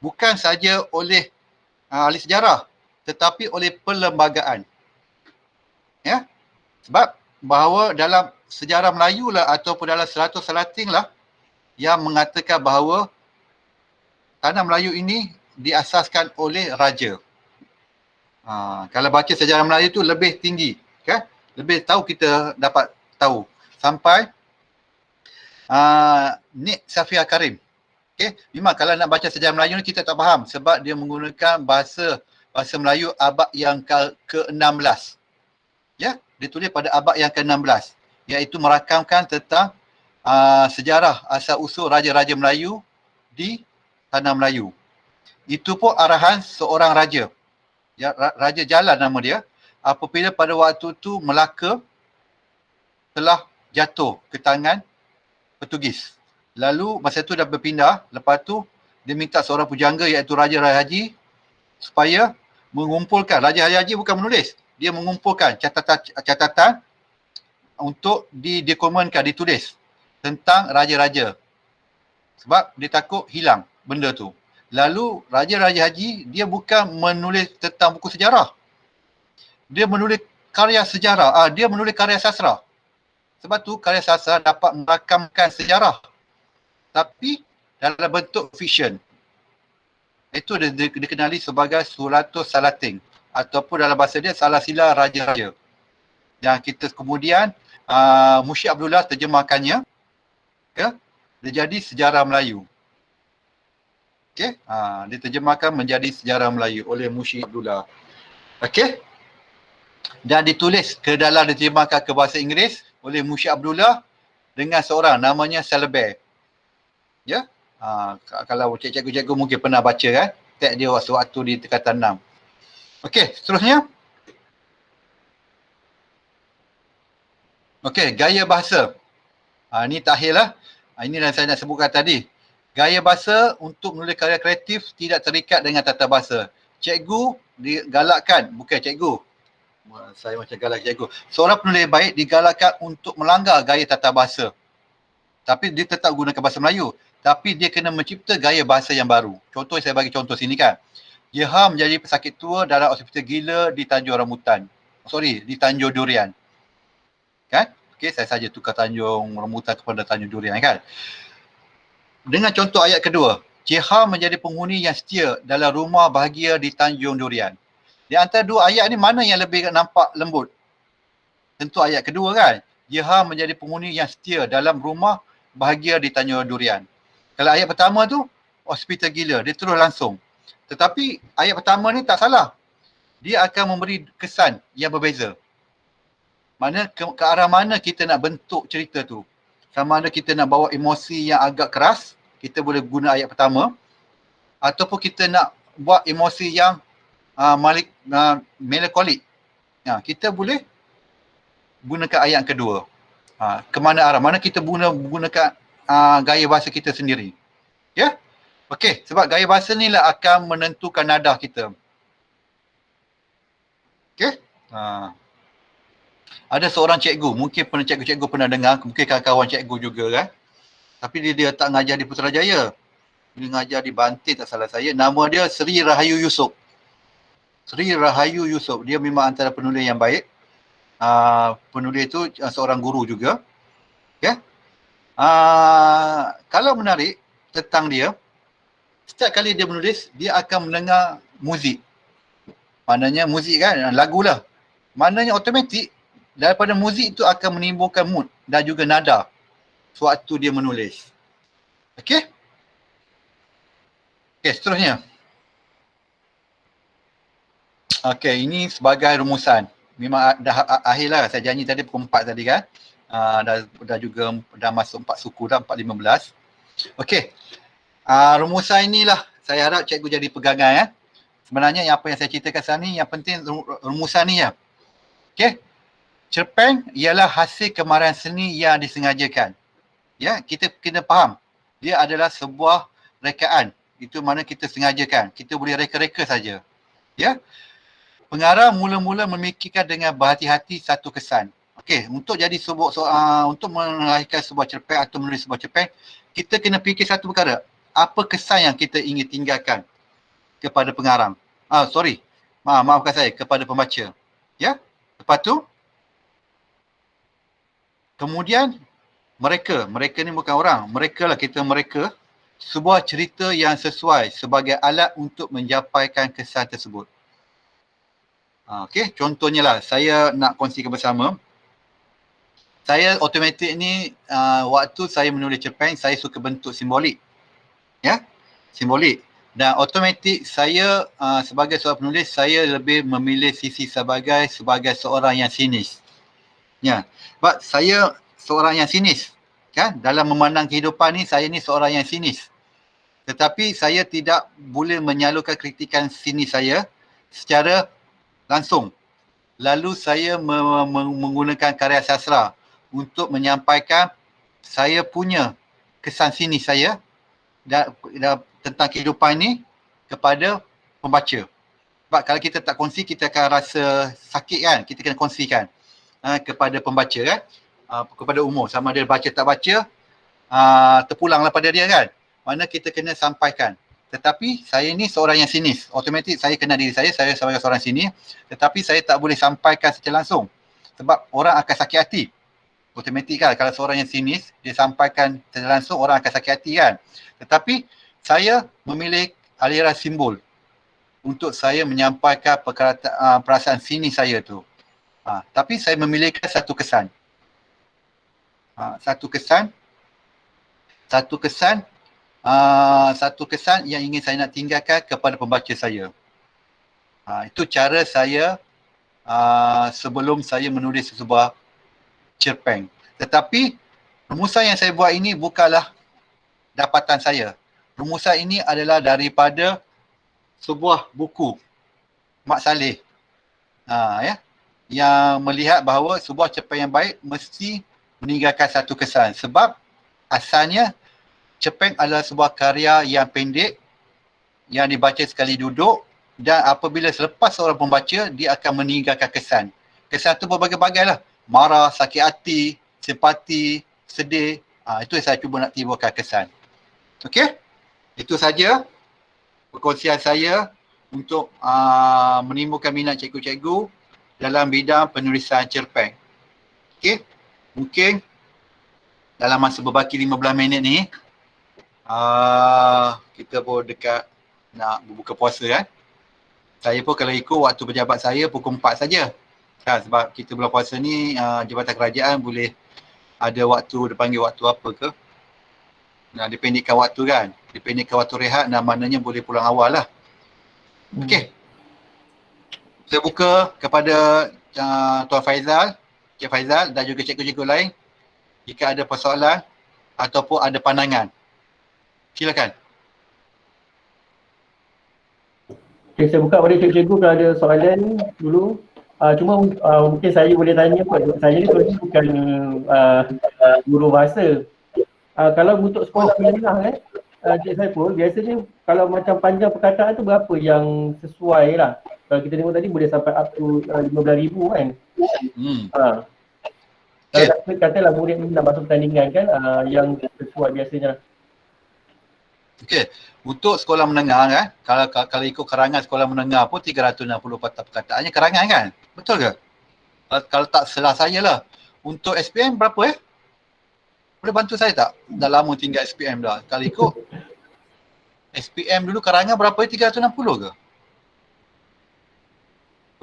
bukan saja oleh ahli sejarah tetapi oleh perlembagaan. Ya. Sebab bahawa dalam sejarah Melayu lah ataupun dalam 100 Salating lah yang mengatakan bahawa tanah Melayu ini diasaskan oleh raja. Kalau baca sejarah Melayu tu lebih tinggi, kan? Lebih tahu, kita dapat tahu sampai Nik Safia Karim. Okay? Memang kalau nak baca sejarah Melayu ni kita tak faham sebab dia menggunakan bahasa Melayu abad yang ke-16. Ya, ditulis pada abad yang ke-16 iaitu merakamkan tentang sejarah asal-usul raja-raja Melayu di tanah Melayu. Itu pun arahan seorang raja. Ya, Raja Jalan nama dia, apabila pada waktu tu Melaka telah jatuh ke tangan Portugis. Lalu masa tu dah berpindah, lepas tu dia minta seorang pujangga iaitu Raja Rahaji supaya mengumpulkan, Raja Rahaji bukan menulis, dia mengumpulkan catatan untuk didokumenkan, ditulis tentang raja-raja. Sebab dia takut hilang benda tu. Lalu Raja Haji dia bukan menulis tentang buku sejarah. Dia menulis karya sejarah, dia menulis karya sastra. Sebab tu karya sastra dapat merakamkan sejarah tapi dalam bentuk fiction. Itu dikenali sebagai Suratus Salating ataupun dalam bahasa dia Salasila Raja-Raja. Yang kita kemudian Mushi Abdullah terjemahkannya, ya, dia jadi sejarah Melayu. Okey, diterjemahkan menjadi sejarah Melayu oleh Mushi Abdullah. Okey. Dan ditulis ke dalam, diterjemahkan ke bahasa Inggeris oleh Mushi Abdullah dengan seorang namanya Salabeh. Ya. Kalau cikgu-cikgu mungkin pernah baca kan, teks dia waktu di tingkatan 6. Okey, seterusnya. Okey, gaya bahasa. Ini takhirlah. Ini yang saya nak sebutkan tadi. Gaya bahasa untuk menulis karya kreatif tidak terikat dengan tata bahasa. Cikgu digalakkan, bukan cikgu. Saya macam galak cikgu. Seorang penulis baik digalakkan untuk melanggar gaya tata bahasa. Tapi dia tetap gunakan bahasa Melayu. Tapi dia kena mencipta gaya bahasa yang baru. Contoh, saya bagi contoh sini kan. Jeha menjadi pesakit tua dalam hospital gila di Tanjung Rambutan. Di Tanjung Durian. Kan? Okey, saya saja tukar Tanjung Rambutan kepada Tanjung Durian kan. Dengan contoh ayat kedua, Jeha menjadi penghuni yang setia dalam rumah bahagia di Tanjung Durian. Di antara dua ayat ni mana yang lebih nampak lembut? Tentu ayat kedua kan. Jeha menjadi penghuni yang setia dalam rumah bahagia di Tanjung Durian. Kalau ayat pertama tu, hospital gila, dia terus langsung. Tetapi ayat pertama ni tak salah. Dia akan memberi kesan yang berbeza. Mana ke arah mana kita nak bentuk cerita tu. Sama ada kita nak bawa emosi yang agak keras, kita boleh guna ayat pertama. Ataupun kita nak buat emosi yang melankolik, kita boleh gunakan ayat kedua. Ke mana arah, mana kita gunakan gaya bahasa kita sendiri. Ya? Okey, sebab gaya bahasa ni lah akan menentukan nada kita. Okey? Ada seorang cikgu, mungkin cikgu-cikgu pernah dengar, mungkin kawan-kawan cikgu juga kan. Tapi dia tak ngajar di Putrajaya. Dia ngajar di Banting tak salah saya. Nama dia Sri Rahayu Yusof. Sri Rahayu Yusof. Dia memang antara penulis yang baik. Penulis itu seorang guru juga. Okay. Kalau menarik tentang dia, setiap kali dia menulis, dia akan mendengar muzik. Maknanya muzik kan, lagu lah. Maknanya automatik, daripada muzik itu akan menimbulkan mood dan juga nada sewaktu dia menulis. Okey? Okey, seterusnya. Okey, ini sebagai rumusan. Memang dah akhir lah, saya janji tadi pukul 4 tadi kan. Dah juga dah masuk 4 suku dah, 4.15. Okey. Rumusan inilah saya harap cikgu jadi pegangan ya. Sebenarnya apa yang saya ceritakan sekarang ni, yang penting rumusan ni ya. Okey. Cerpen ialah hasil kemarahan seni yang disengajakan. Ya, kita kena faham. Dia adalah sebuah rekaan. Itu mana kita sengajakan. Kita boleh reka-reka saja. Ya. Pengarah mula-mula memikirkan dengan berhati-hati satu kesan. Okey, untuk jadi untuk melahirkan sebuah cerpen atau menulis sebuah cerpen, kita kena fikir satu perkara. Apa kesan yang kita ingin tinggalkan kepada pengarang? Maafkan saya, kepada pembaca. Ya? Lepas tu, kemudian mereka ni bukan orang, mereka sebuah cerita yang sesuai sebagai alat untuk mencapai kesan tersebut. Okey, contohnya lah, saya nak kongsikan bersama. Saya automatik ni, waktu saya menulis cerpen, saya suka bentuk simbolik. Ya, simbolik. Dan automatik saya sebagai seorang penulis, saya lebih memilih sisi sebagai seorang yang sinis. Ya, sebab saya seorang yang sinis. Kan? Dalam memandang kehidupan ni, saya ni seorang yang sinis. Tetapi saya tidak boleh menyalurkan kritikan sinis saya secara langsung. Lalu saya menggunakan karya sastra untuk menyampaikan saya punya kesan sinis saya tentang kehidupan ni kepada pembaca. Sebab kalau kita tak kongsi, kita akan rasa sakit kan. Kita kena kongsikan kepada pembaca kan. Kepada umum, sama ada baca tak baca, terpulanglah pada dia kan. Mana kita kena sampaikan. Tetapi saya ni seorang yang sinis. Automatik saya kenal diri saya sebagai seorang sinis. Tetapi saya tak boleh sampaikan secara langsung. Sebab orang akan sakit hati. Automatik kan, kalau seorang yang sinis, dia sampaikan secara langsung, orang akan sakit hati kan. Tetapi saya memilih aliran simbol untuk saya menyampaikan perasaan sinis saya tu. Tapi saya memilihkan satu kesan. Satu kesan yang ingin saya nak tinggalkan kepada pembaca saya. Itu cara saya sebelum saya menulis sebuah cerpen. Tetapi rumusan yang saya buat ini bukanlah dapatan saya. Rumusan ini adalah daripada sebuah buku Mak Saleh. Yang melihat bahawa sebuah cerpen yang baik mesti meninggalkan satu kesan. Sebab asalnya cerpen adalah sebuah karya yang pendek yang dibaca sekali duduk, dan apabila selepas seorang pembaca, dia akan meninggalkan kesan. Kesan tu berbagai-bagai lah. Marah, sakit hati, simpati, sedih. Itu yang saya cuba nak timbulkan kesan. Okey? Itu saja perkongsian saya untuk menimbulkan minat cikgu-cikgu dalam bidang penulisan cerpen. Okey? Mungkin dalam masa berbaki 15 minit ni, kita pun dekat nak berbuka puasa kan. Saya pun kalau ikut waktu pejabat saya pukul 4 saja. Sebab kita bulan puasa ni, Jabatan Kerajaan boleh ada waktu, dia panggil waktu apa ke. Dipendekkan waktu kan. Dipendekkan waktu rehat, maknanya boleh pulang awal lah. Okey. Saya buka kepada Tuan Faizal, Cik Faizal dan juga cikgu-cikgu lain. Jika ada persoalan ataupun ada pandangan. Silakan. Okay, saya buka pada cikgu-cikgu kalau ada soalan dulu. Cuma mungkin saya boleh tanya kot. Saya ni sebenarnya bukan guru bahasa. Kalau untuk sekolah menengah Cik Saiful, biasanya kalau macam panjang perkataan tu berapa yang sesuai lah. Kalau kita tengok tadi boleh sampai up to 15,000 kan. Katalah murid ni nak masuk pertandingan kan, yang sesuai biasanya. Okey, untuk sekolah menengah kan, kalau ikut karangan sekolah menengah pun 360 patah perkataannya karangan kan? Betul ke? Kalau tak salah saya lah. Untuk SPM berapa Boleh bantu saya tak? Dah lama tinggal SPM dah. Kalau ikut SPM dulu karangan berapa 360 ke?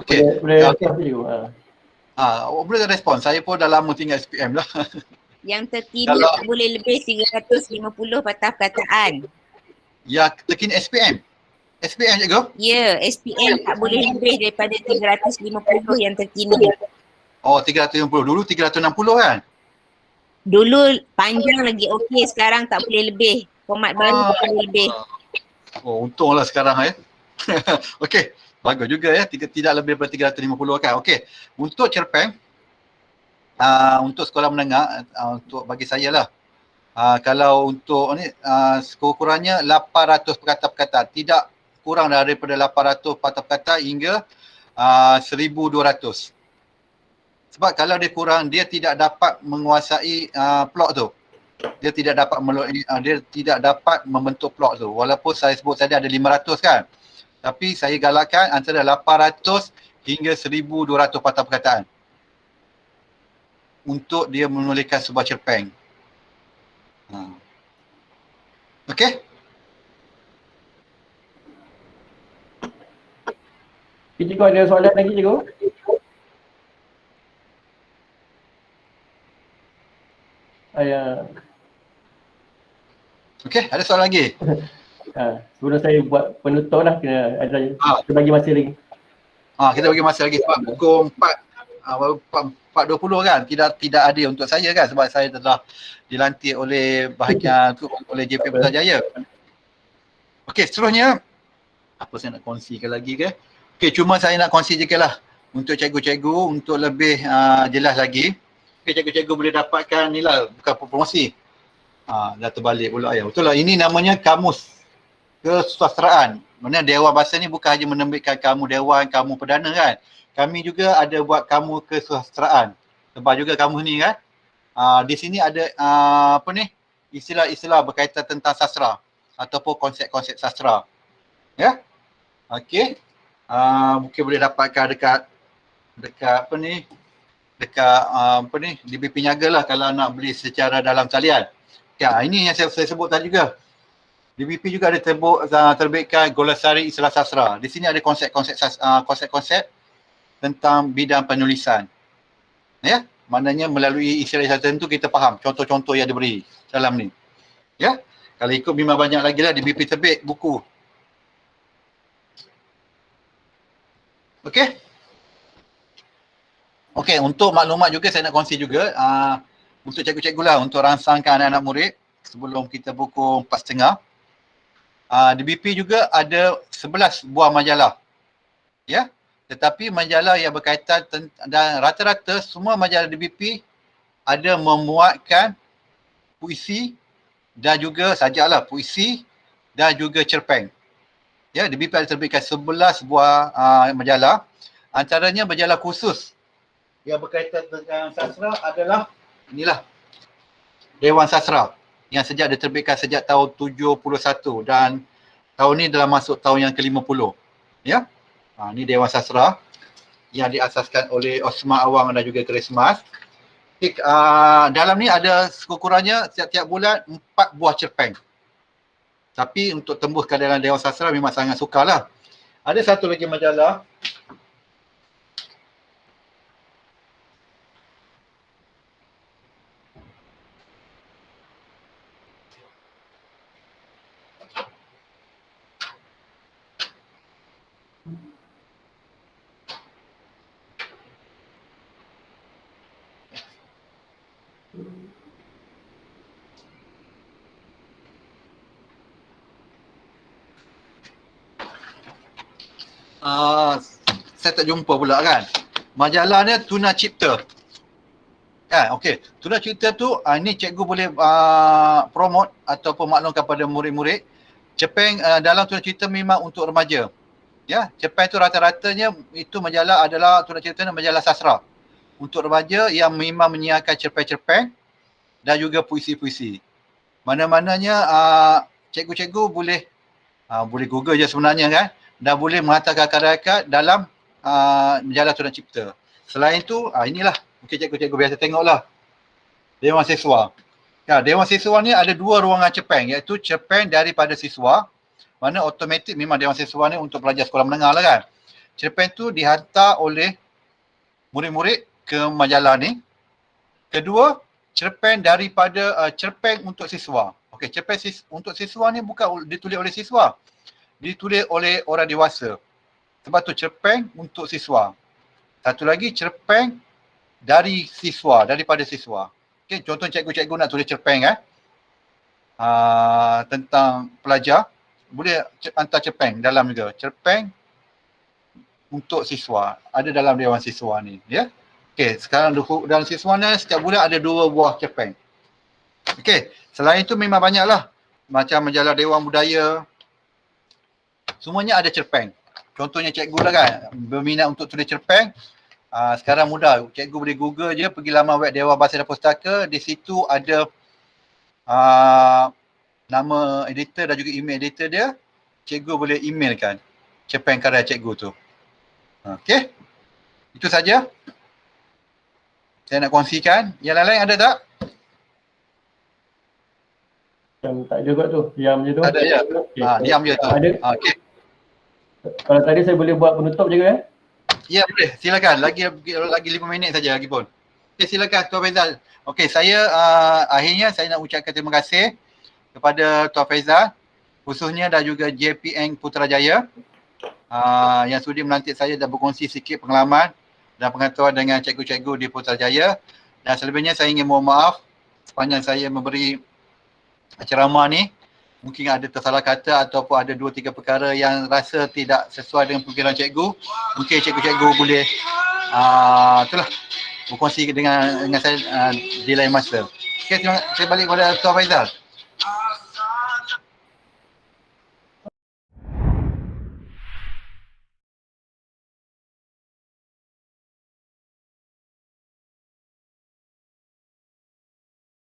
Okey. Boleh respon dulu. Boleh respon. Saya pun dah lama tinggal SPM lah. Yang terkini tak boleh lebih 350 patah perkataan. Ya, terkini SPM. SPM cikgu? Ya, SPM tak boleh lebih daripada 350 yang terkini. Oh, 350. Dulu 360 kan? Dulu panjang lagi okey, sekarang tak boleh lebih. Format baru tak boleh lebih. Oh, untunglah sekarang Okey, bagus juga tidak lebih daripada 350 kan. Okey, untuk cerpen, untuk sekolah menengah, untuk bagi saya lah, kalau untuk ni sekurang-kurangnya 800 perkataan, tidak kurang daripada 800 patah perkataan hingga 1,200. Sebab kalau dia kurang, dia tidak dapat menguasai plot tu. Dia tidak dapat membentuk plot tu. Walaupun saya sebut tadi ada 500 kan. Tapi saya galakkan antara 800 hingga 1200 patah perkataan untuk dia menuliskan sebuah cerpen. Okey? Cikgu ada soalan lagi cikgu? Okey, ada soalan lagi? Sebelum saya buat penutup lah, kita bagi masa lagi. Kita bagi masa lagi sebab pukul 4.20 kan, tidak ada untuk saya kan sebab saya telah dilantik oleh bahagian oleh JP Putrajaya. Okey, seterusnya apa saya nak kongsikan lagi ke? Okey, cuma saya nak kongsi je lah untuk cikgu-cikgu untuk lebih jelas lagi. Okey, cikgu-cikgu boleh dapatkan ni lah, bukan promosi. Dah terbalik pula ya. Betul lah, ini namanya kamus kesusastraan. Maksudnya Dewan Bahasa ni bukan hanya menerbitkan kamu dewan, kamu perdana kan. Kami juga ada buat kamu kesusastraan. Sebab juga kamu ni kan. Di sini ada istilah-istilah berkaitan tentang sastra ataupun konsep-konsep sastra. Ya. Okey. Mungkin boleh dapatkan dekat DBP Niaga lah kalau nak beli secara dalam talian. Ya, ini yang saya sebut tadi juga. DBP juga ada terbitkan Glosari Istilah Sastra. Di sini ada konsep-konsep tentang bidang penulisan. Ya, maknanya melalui istilah tertentu kita faham contoh-contoh yang diberi dalam ni. Ya, kalau ikut memang banyak lagi lah DBP terbit buku. Okey. Okey, untuk maklumat juga saya nak kongsi juga untuk cikgu-cikgu lah untuk rangsangkan anak-anak murid sebelum kita pukul 4.30. DBP juga ada 11 buah majalah. Ya. Tetapi majalah yang berkaitan dan rata-rata semua majalah DBP ada memuatkan puisi dan juga sajalah puisi dan juga cerpen. Ya, DBP ada terbitkan 11 buah majalah. Antaranya majalah khusus yang berkaitan dengan sastra adalah inilah Dewan Sastra yang diterbitkan sejak tahun 71 dan tahun ni dalam masuk tahun yang ke-50. Ya. Ni Dewan Sastra yang diasaskan oleh Osman Awang dan juga Christmas. Dalam ni ada sekurang-kurangnya setiap bulan 4 buah cerpen. Tapi untuk tembus ke dalam Dewan Sastra memang sangat sukar lah. Ada satu lagi majalah. Saya tak jumpa pula kan. Majalahnya Tuna Cipta. Okey. Tuna Cipta tu ni cikgu boleh promote ataupun maklumkan kepada murid-murid. Cerpen dalam Tuna Cipta memang untuk remaja. Ya, cerpen tu rata-ratanya itu majalah adalah Tuna Cipta majalah sastra. Untuk remaja yang memang menyiarkan cerpen-cerpen dan juga puisi-puisi. Mana-mananya cikgu-cikgu boleh Google je sebenarnya kan. Dan boleh menghantarkan karya-karya dalam majalah Tuna Cipta. Selain itu, inilah mungkin cikgu-cikgu biasa tengoklah. Dewan Siswa. Dewan Siswa ni ada 2 ruangan cerpen, iaitu cerpen daripada siswa. Mana automatik memang Dewan Siswa ni untuk pelajar sekolah menengah lah kan. Cerpen tu dihantar oleh murid-murid ke majalah ni. Kedua, cerpen daripada cerpen untuk siswa. Okey, cerpen untuk siswa ni bukan ditulis oleh siswa. Ditulis oleh orang dewasa. Sebab tu cerpen untuk siswa. Satu lagi cerpen dari siswa, daripada siswa. Okay, contoh cikgu-cikgu nak tulis cerpen tentang pelajar, boleh hantar cerpen dalam juga. Cerpen untuk siswa. Ada dalam Dewan Siswa ni. Ya. Okay, sekarang dalam siswa ni setiap bulan ada 2 buah cerpen. Okay, selain itu memang banyaklah. Macam majalah Dewan Budaya, semuanya ada cerpen. Contohnya cikgu lah kan, berminat untuk tulis cerpen, Sekarang mudah, cikgu boleh Google je, pergi laman web Dewan Bahasa dan Pustaka, di situ ada nama editor dan juga email editor dia. Cikgu boleh emailkan cerpen karya cikgu tu. Okey. Itu saja saya nak kongsikan. Yang lain-lain ada tak? Tak ada kot tu, diam je tu. Tak ada ya? Okay. Diam je tu. Ada. Okey. Kalau tadi saya boleh buat penutup je Ya boleh, silakan. Lagi 5 minit saja lagi pun. Okey, silakan Tuan Faizal. Okey, saya akhirnya saya nak ucapkan terima kasih kepada Tuan Faizal khususnya dan juga JPN Putrajaya yang sudi menanti saya dan berkongsi sikit pengalaman dan pengetahuan dengan cikgu-cikgu di Putrajaya. Dan selebihnya saya ingin mohon maaf sepanjang saya memberi ceramah ni. Mungkin ada tersalah kata ataupun ada 2-3 perkara yang rasa tidak sesuai dengan pemikiran cikgu. Mungkin cikgu-cikgu boleh itulah berkongsi dengan saya di lain masa. Okey, saya balik kepada Tuan Faizal.